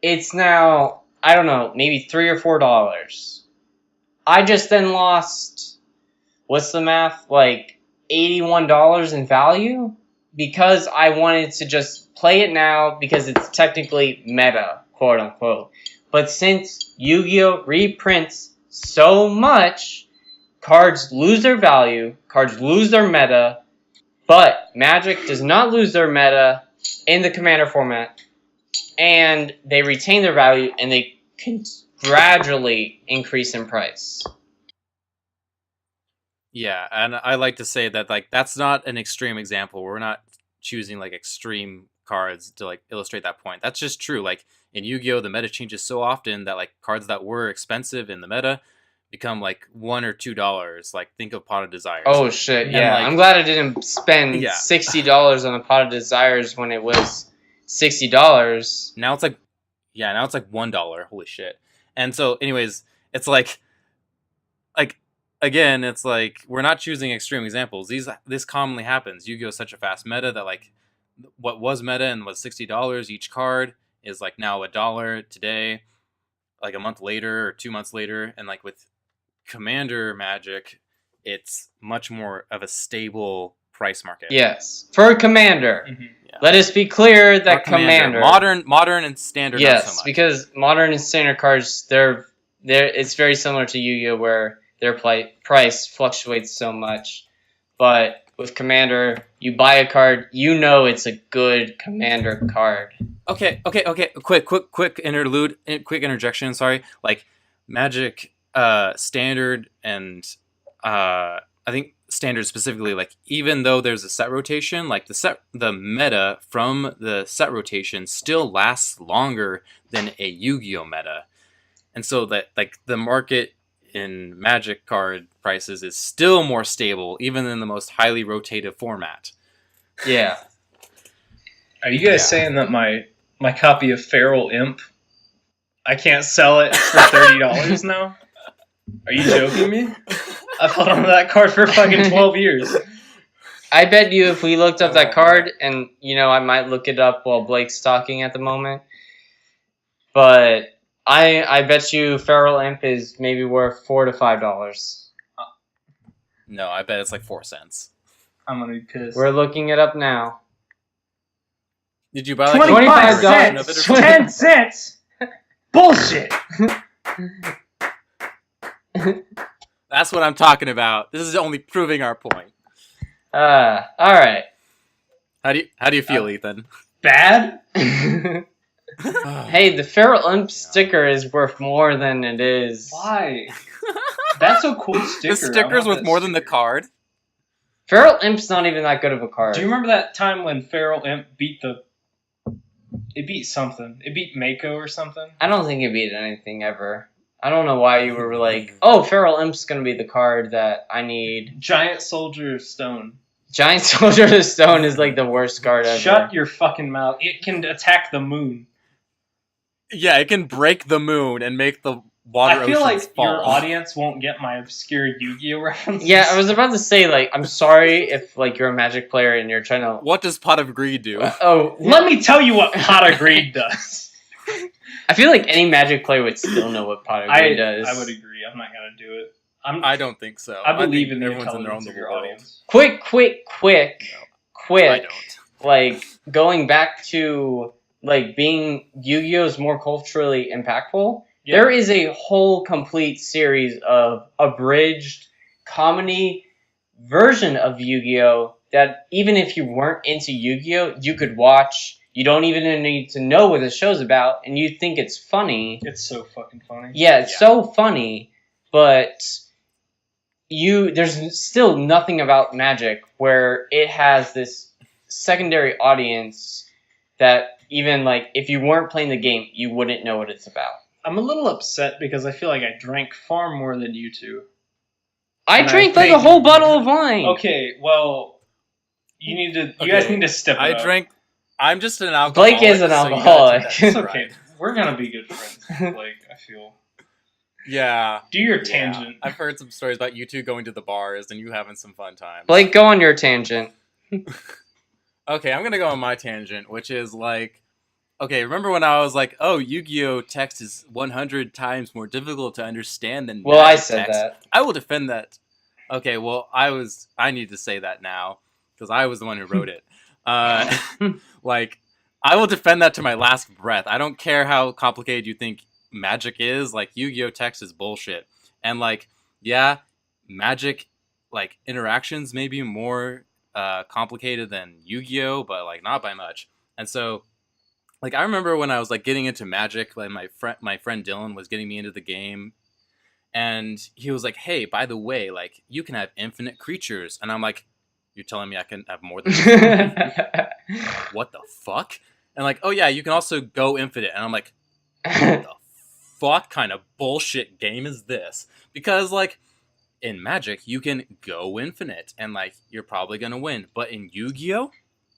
it's now, I don't know, maybe $3 or $4. I just then lost, what's the math, like $81 in value? Because I wanted to just play it now because it's technically meta, quote unquote. But since Yu-Gi-Oh! Reprints so much, cards lose their value, cards lose their meta, but Magic does not lose their meta in the Commander format, and they retain their value, and they can gradually increase in price. Yeah, and I like to say that like that's not an extreme example. We're not choosing like extreme cards to like illustrate that point. That's just true. Like in Yu-Gi-Oh, the meta changes so often that like cards that were expensive in the meta become like $1 or $2. Like think of Pot of Desires. Oh shit! Yeah, like, I'm glad I didn't spend $60 on a Pot of Desires when it was $60. Now it's like, now it's like $1. Holy shit! And so, anyways, it's like again, it's like we're not choosing extreme examples. This commonly happens. Yu-Gi-Oh is such a fast meta that like what was meta and was $60 each card is like now $1 today, like a month later or 2 months later, and like with Commander Magic, it's much more of a stable price market. Yes, for Commander. Mm-hmm. Yeah. Let us be clear that Commander, modern and standard. Yes, not so much. Because modern and standard cards, they're it's very similar to Yu-Gi-Oh, where their price fluctuates so much. But with Commander, you buy a card, you know it's a good Commander card. Okay. Quick interlude, quick interjection. Sorry, like Magic, Standard, and I think Standard specifically. Like even though there's a set rotation, like the meta from the set rotation still lasts longer than a Yu-Gi-Oh meta, and so that like the market in Magic card prices is still more stable, even in the most highly rotative format. Yeah. Are you guys saying that my copy of Feral Imp, I can't sell it for $30 now? Are you joking me? I've held on to that card for fucking 12 years. I bet you if we looked up that card, and I might look it up while Blake's talking at the moment, but I bet you Feral Imp is maybe worth $4 to $5. No, I bet it's like 4 cents. I'm gonna be pissed. We're looking it up now. Did you buy like $25? 10 cents? Bullshit! That's what I'm talking about. This is only proving our point. All right. How do you feel, Ethan? Bad? Hey, the Feral Imp sticker is worth more than it is. Why? That's a cool sticker. The sticker's worth more than the card? Feral Imp's not even that good of a card. Do you remember that time when Feral Imp beat the It beat something. It beat Mako or something. I don't think it beat anything ever. I don't know why you were like, oh, Feral Imp's gonna be the card that I need. Giant Soldier of Stone. Giant Soldier of Stone is like the worst card ever. Shut your fucking mouth. It can attack the moon. Yeah, it can break the moon and make the water I feel like oceans fall. your audience won't get my obscure Yu-Gi-Oh references. Yeah, I was about to say, like, I'm sorry if, like, you're a Magic player and you're trying to... What does Pot of Greed do? Let me tell you what Pot of Greed does. I feel like any Magic player would still know what Pot of Greed does. I would agree. I'm not going to do it. I don't think so. I believe in the everyone's in their own intelligence of your world. audience. Quick, I don't. like, going back to, like, being Yu-Gi-Oh's more culturally impactful, there is a whole complete series of abridged comedy version of Yu-Gi-Oh! That even if you weren't into Yu-Gi-Oh! You could watch. You don't even need to know what the show's about, and you think it's funny. It's so fucking funny. Yeah, it's so funny, but there's still nothing about Magic where it has this secondary audience that even, like, if you weren't playing the game, you wouldn't know what it's about. I'm a little upset because I feel like I drank far more than you two. I drank like a whole bottle of wine. Okay, well, you guys need to step it up. I'm just an alcoholic. Blake is an alcoholic. It's okay. We're gonna be good friends, Blake, I feel. Yeah. Do your tangent. I've heard some stories about you two going to the bars and you having some fun times. Blake, go on your tangent. Okay, I'm gonna go on my tangent, which is like, okay, remember when I was like, oh, Yu-Gi-Oh! Text is 100 times more difficult to understand than Well, I Magic said text? that. I will defend that. Okay, well, I need to say that now, because I was the one who wrote it. Like, I will defend that to my last breath. I don't care how complicated you think Magic is. Like, Yu-Gi-Oh! Text is bullshit. And, like, yeah, Magic, like, interactions may be more complicated than Yu-Gi-Oh! But, like, not by much. And so, like, I remember when I was, like, getting into Magic, like, my friend Dylan was getting me into the game, and he was like, hey, by the way, like, you can have infinite creatures. And I'm like, you're telling me I can have more than what the fuck? And like, oh yeah, you can also go infinite. And I'm like, what the fuck kind of bullshit game is this? Because, like, in Magic, you can go infinite, and, like, you're probably gonna win. But in Yu-Gi-Oh,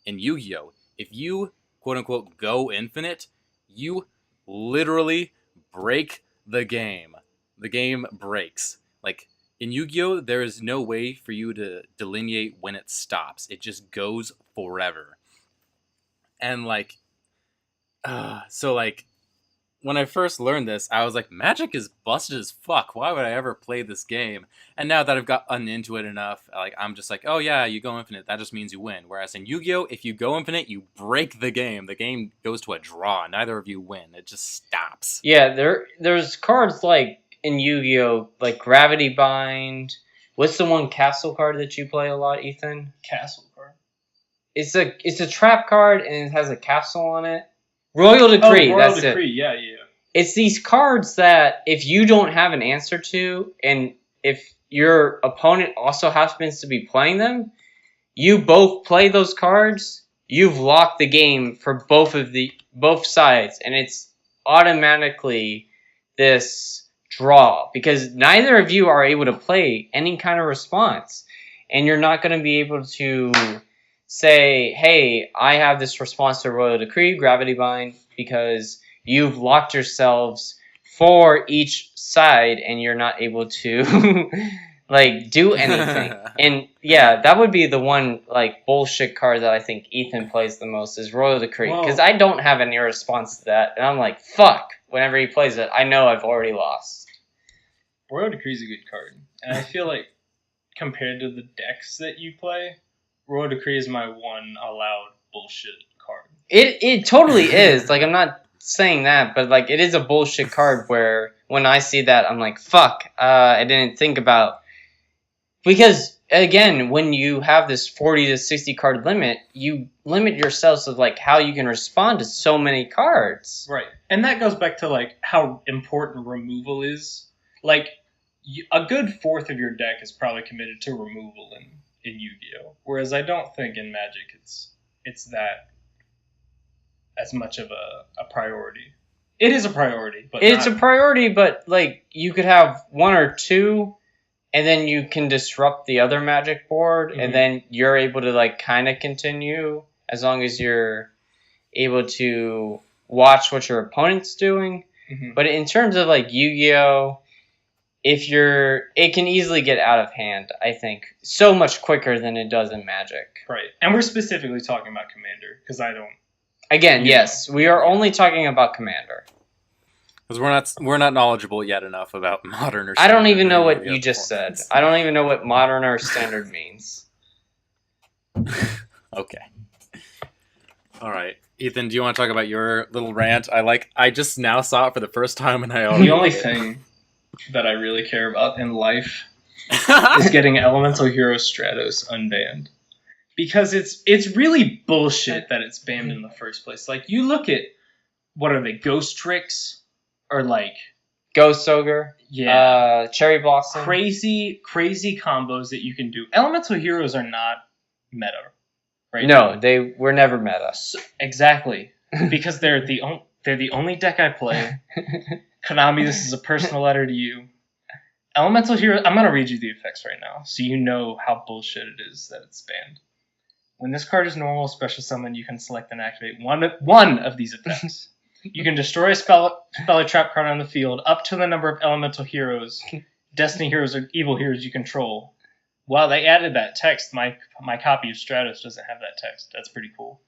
if you quote-unquote go infinite, you literally break the game. The game breaks. Like, in Yu-Gi-Oh, there is no way for you to delineate when it stops. It just goes forever. And, like, so, like, when I first learned this, I was like, Magic is busted as fuck. Why would I ever play this game? And now that I've gotten into it enough, like, I'm just like, oh yeah, you go infinite. That just means you win. Whereas in Yu-Gi-Oh, if you go infinite, you break the game. The game goes to a draw. Neither of you win. It just stops. Yeah, there's cards like in Yu-Gi-Oh, like Gravity Bind. What's the one castle card that you play a lot, Ethan? Castle card. It's a trap card and it has a castle on it. Royal Decree. Royal That's Decree. it. Yeah. It's these cards that if you don't have an answer to, and if your opponent also happens to be playing them, you both play those cards. You've locked the game for both sides, and it's automatically this draw because neither of you are able to play any kind of response, and you're not going to be able to say, hey, I have this response to Royal Decree, Gravity Bind, because you've locked yourselves for each side and you're not able to like do anything. And yeah, that would be the one like bullshit card that I think Ethan plays the most is Royal Decree, because I don't have any response to that, and I'm like, fuck, whenever he plays it, I know I've already lost. Royal Decree is a good card, and I feel like compared to the decks that you play, Royal Decree is my one allowed bullshit card. It totally is. Like, I'm not saying that, but like it is a bullshit card where when I see that, I'm like, fuck, I didn't think about. Because, again, when you have this 40 to 60 card limit, you limit yourselves of like how you can respond to so many cards. Right. And that goes back to like how important removal is. Like, a good fourth of your deck is probably committed to removal in Yu-Gi-Oh! Whereas I don't think in Magic it's that as much of a priority. It is a priority, but it's a priority, but like you could have one or two, and then you can disrupt the other Magic board, and then you're able to like kind of continue as long as you're able to watch what your opponent's doing. But in terms of like Yu-Gi-Oh, it can easily get out of hand, I think, so much quicker than it does in Magic. Right. And we're specifically talking about Commander, because I don't... Again, yes, we are only talking about Commander. Because we're not knowledgeable yet enough about modern or standard. I don't even know what Yu-Gi-Oh you just said. I don't even know what modern or standard means. Okay. All right. Ethan, do you want to talk about your little rant? I just now saw it for the first time, and I already... The only thing that I really care about in life is getting Elemental Hero Stratos unbanned. Because it's really bullshit that it's banned in the first place. Like, you look at, what are they, Ghost Tricks? Or, like... Ghost Ogre? Yeah. Cherry Blossom? Crazy combos that you can do. Elemental Heroes are not meta, right? No, they were never meta. Exactly. Because they're the only deck I play. Konami, this is a personal letter to you. Elemental Hero... I'm going to read you the effects right now, so you know how bullshit it is that it's banned. When this card is normal special summon, you can select and activate one of these effects. You can destroy a spell or trap card on the field up to the number of elemental heroes, destiny heroes, or evil heroes you control. Wow, they added that text. My copy of Stratos doesn't have that text. That's pretty cool.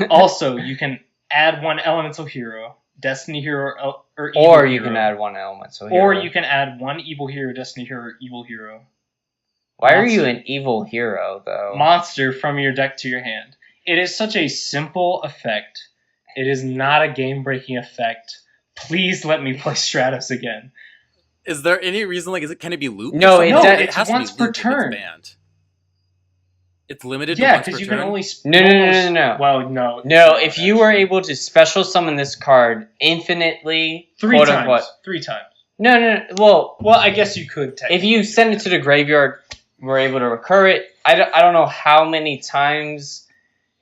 Also, you can add one elemental hero, destiny hero, or evil Or you hero. can add one elemental hero. Or you can add one evil hero, destiny hero, or evil hero. Why are you an evil hero, though? Monster from your deck to your hand. It is such a simple effect. It is not a game-breaking effect. Please let me play Stratos again. Is there any reason, like, can it be looped? No, it's has once to be per looped if turn. It's banned. It's limited to Yeah, once per because you turn? can only... No. Well, no. No, if you were able to special summon this card infinitely... Three quote times. unquote, Three times. No. Well, I guess you could technically. If you send it to the graveyard, we're able to recur it. I don't know how many times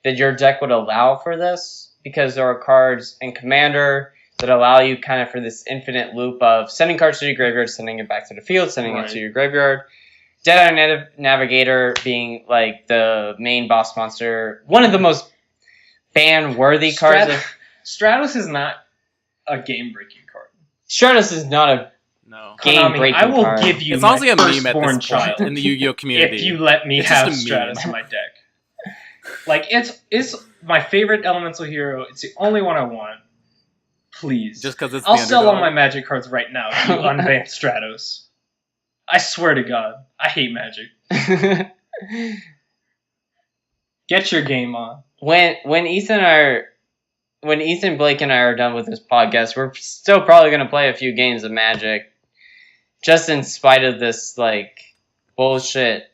that your deck would allow for this, because there are cards in Commander that allow you kind of for this infinite loop of sending cards to your graveyard, sending it back to the field, sending it to your graveyard. Dead-Eye Navigator being like the main boss monster, one of the most ban-worthy cards. Stratos is not a game-breaking card. Stratos is not a game-breaking card. I will give you it's my honestly a meme at firstborn this child point in the Yu-Gi-Oh community. If you let me it's have just a Stratos meme. in my deck. Like, it's my favorite elemental hero. It's the only one I want. Please. Just because it's I'll the sell all underdog. my Magic cards right now if you unban Stratos. I swear to God, I hate Magic. Get your game on. When Ethan, Blake, and I are done with this podcast, we're still probably going to play a few games of Magic, just in spite of this like bullshit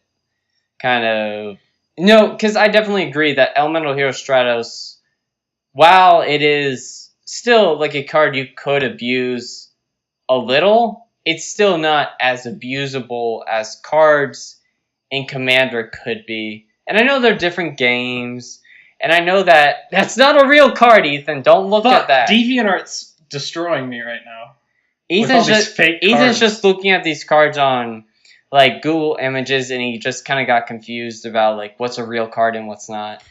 kind of. No, because I definitely agree that Elemental Hero Stratos, while it is still like a card you could abuse a little, it's still not as abusable as cards in Commander could be. And I know they're different games, and I know that that's not a real card, Ethan. Don't look at that. DeviantArt's destroying me right now. Ethan's just looking at these cards on like Google Images, and he just kind of got confused about like what's a real card and what's not.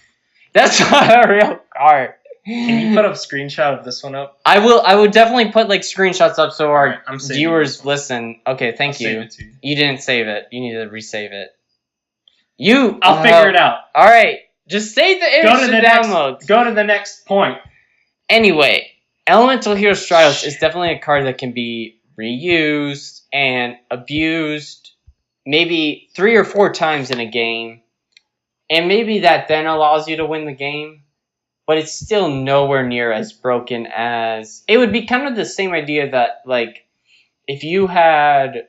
That's not a real card. Can you put up a screenshot of this one up? I will definitely put like screenshots up so our I'm viewers listen. Okay, thank I'll you. save it to you. You didn't save it. You need to resave it. I'll figure it out. All right, just save the image to download. Go to the next point. Anyway, Elemental Hero Stratos is definitely a card that can be reused and abused maybe 3 or 4 times in a game, and maybe that then allows you to win the game. But it's still nowhere near as broken as... It would be kind of the same idea that, like, if you had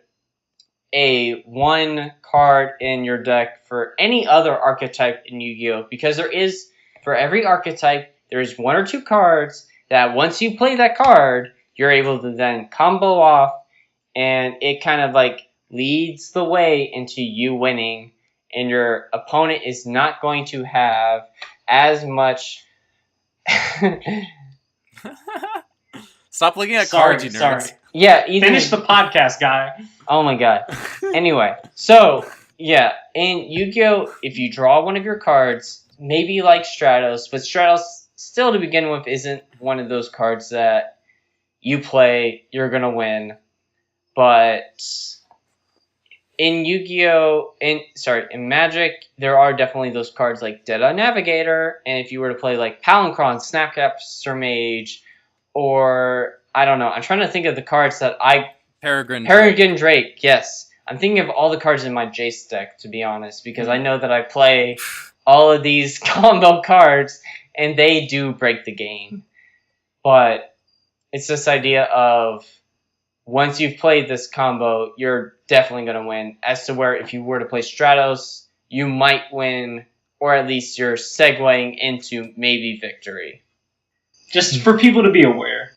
a 1 card in your deck for any other archetype in Yu-Gi-Oh! Because there is, for every archetype, there's 1 or 2 cards that once you play that card, you're able to then combo off, and it kind of, like, leads the way into you winning, and your opponent is not going to have as much Stop looking at cards, you nerds. Sorry. Yeah, Ethan. Finish the podcast, guy. Oh my god. Anyway, so yeah, in Yu-Gi-Oh, if you draw one of your cards, maybe like Stratos, but Stratos still to begin with isn't one of those cards that you play, you're gonna win. But in Yu-Gi-Oh, in Magic, there are definitely those cards like Dead-Eye Navigator, and if you were to play like Palinchron, Snapcaster Mage, or I don't know, I'm trying to think of the cards that Peregrine Drake, yes. I'm thinking of all the cards in my Jace deck, to be honest, because I know that I play all of these combo cards, and they do break the game. But it's this idea of once you've played this combo, you're definitely going to win. As to where if you were to play Stratos, you might win, or at least you're segueing into maybe victory. Just for people to be aware.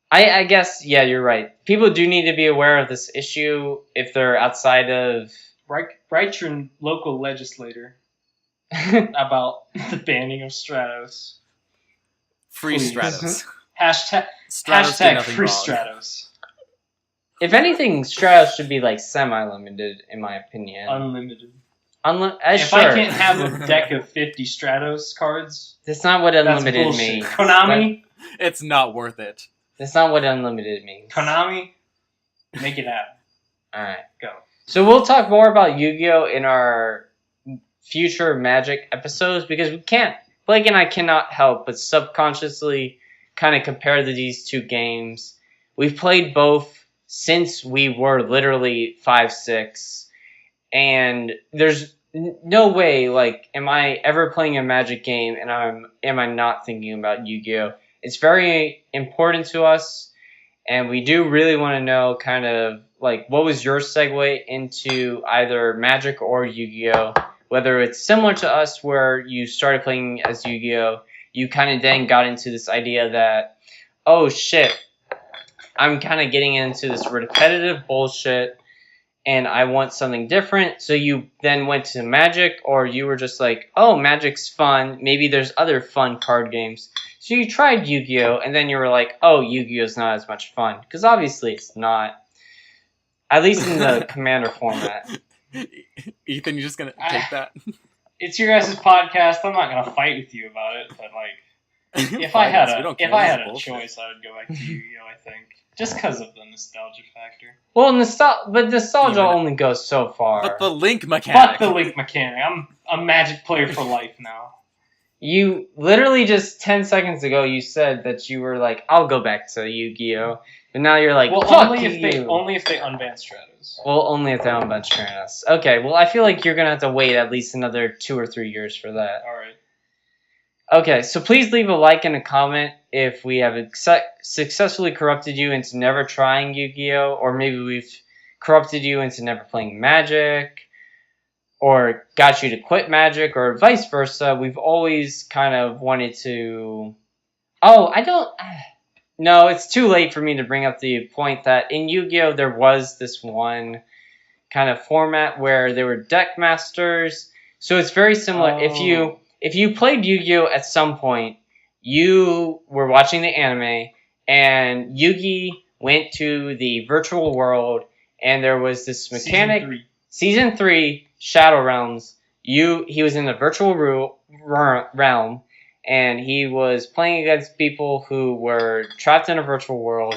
I guess, yeah, you're right. People do need to be aware of this issue if they're outside of... Write your local legislator about the banning of Stratos. Free Please. Stratos. Hashtag free Stratos. If anything, Stratos should be like semi-limited, in my opinion. Unlimited. If I can't have a deck of 50 Stratos cards... That's not what unlimited means. Konami? It's not worth it. That's not what unlimited means. Konami? Make it happen. Alright. Go. So we'll talk more about Yu-Gi-Oh! In our future Magic episodes, because we can't... Blake and I cannot help but subconsciously kind of compare these two games. We've played both since we were literally 5, 6, and there's no way, like, am I ever playing a Magic game and am I not thinking about Yu-Gi-Oh? It's very important to us, and we do really want to know kind of, like, what was your segue into either Magic or Yu-Gi-Oh? Whether it's similar to us where you started playing as Yu-Gi-Oh, you kind of then got into this idea that, oh shit, I'm kind of getting into this repetitive bullshit, and I want something different. So you then went to Magic, or you were just like, oh, Magic's fun. Maybe there's other fun card games. So you tried Yu-Gi-Oh, and then you were like, oh, Yu-Gi-Oh's not as much fun. Because obviously it's not. At least in the Commander format. Ethan, you're just going to take that? It's your guys' podcast. I'm not going to fight with you about it, but like, if I had a choice, I would go back to Yu-Gi-Oh, I think. Just because of the nostalgia factor. Well, nostalgia only goes so far. But the link mechanic. Fuck the link mechanic. I'm a Magic player for life now. You literally just 10 seconds ago you said that you were like, I'll go back to Yu-Gi-Oh! But now you're like, well, fuck only you. if they unban Stratos. Well, only if they unban Stratos. Okay, well, I feel like you're going to have to wait at least another 2 or 3 years for that. Alright. Okay, so please leave a like and a comment if we have successfully corrupted you into never trying Yu-Gi-Oh! Or maybe we've corrupted you into never playing Magic, or got you to quit Magic, or vice versa. We've always kind of wanted to... Oh, I don't... No, it's too late for me to bring up the point that in Yu-Gi-Oh! There was this one kind of format where there were deck masters. So it's very similar. Oh. If you played Yu-Gi-Oh! At some point, you were watching the anime, and Yugi went to the virtual world, and there was this mechanic... Season 3, Shadow Realms, he was in the virtual realm, and he was playing against people who were trapped in a virtual world.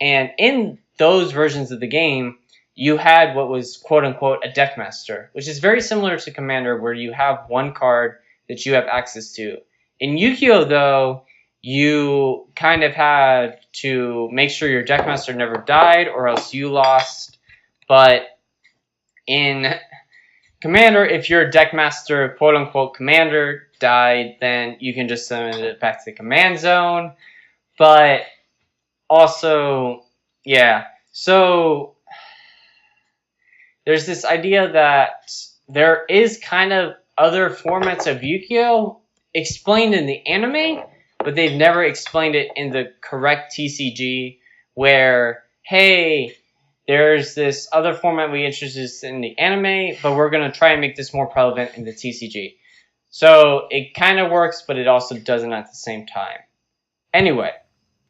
And in those versions of the game, you had what was quote-unquote a deck master, which is very similar to Commander, where you have one card that you have access to. In Yu-Gi-Oh! Though, you kind of had to make sure your deck master never died, or else you lost. But in Commander, if your deck master, quote-unquote Commander, died, then you can just send it back to the command zone. But also, yeah. So there's this idea that there is kind of other formats of Yu-Gi-Oh! Explained in the anime, but they've never explained it in the correct TCG, where, hey, there's this other format we introduced in the anime, but we're going to try and make this more prevalent in the TCG. So it kind of works, but it also doesn't at the same time. Anyway.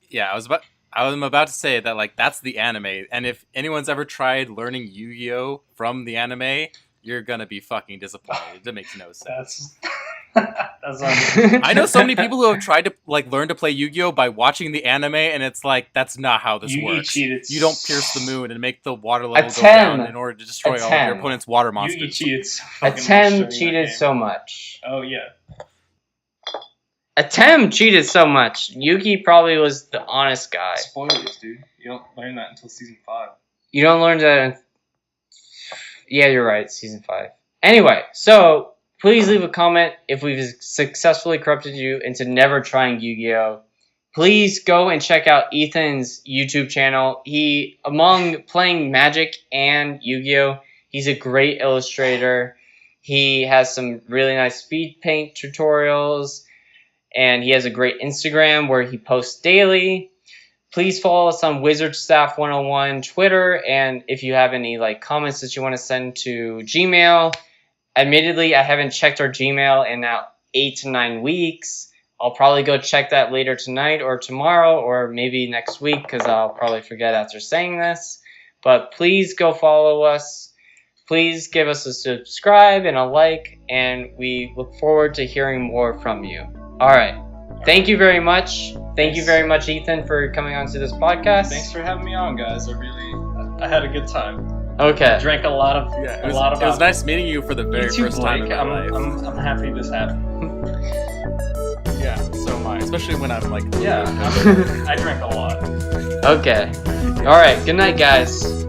Yeah, I was about to say that, like, that's the anime, and if anyone's ever tried learning Yu-Gi-Oh from the anime, you're gonna be fucking disappointed. It makes no sense. That's I know so many people who have tried to like learn to play Yu-Gi-Oh by watching the anime, and it's like that's not how this works. Cheated. You don't pierce the moon and make the water level go 10. down in order to destroy all of your opponent's water monsters. Yugi cheated. Atem cheated so much. Oh yeah. Atem cheated so much. Yugi probably was the honest guy. Spoilers, dude. You don't learn that until season 5. You don't learn that. Yeah, you're right. Season 5. Anyway, so please leave a comment if we've successfully corrupted you into never trying Yu-Gi-Oh. Please go and check out Ethan's YouTube channel. Among playing Magic and Yu-Gi-Oh, he's a great illustrator. He has some really nice speed paint tutorials, and he has a great Instagram where he posts daily. Please follow us on WizardStaff101 Twitter, and if you have any comments that you want to send to Gmail. Admittedly, I haven't checked our Gmail in now 8 to 9 weeks. I'll probably go check that later tonight or tomorrow or maybe next week because I'll probably forget after saying this. But please go follow us. Please give us a subscribe and a like, and we look forward to hearing more from you. All right. Thank you very much. Thank you very much, Ethan, for coming on to this podcast. Thanks for having me on, guys. I had a good time. Okay. I drank a lot of. Yeah, it was nice meeting you for the very first time in my life. I'm happy this happened. Yeah, so am I. Especially when I'm I drank a lot. Okay. All right. Good night, guys.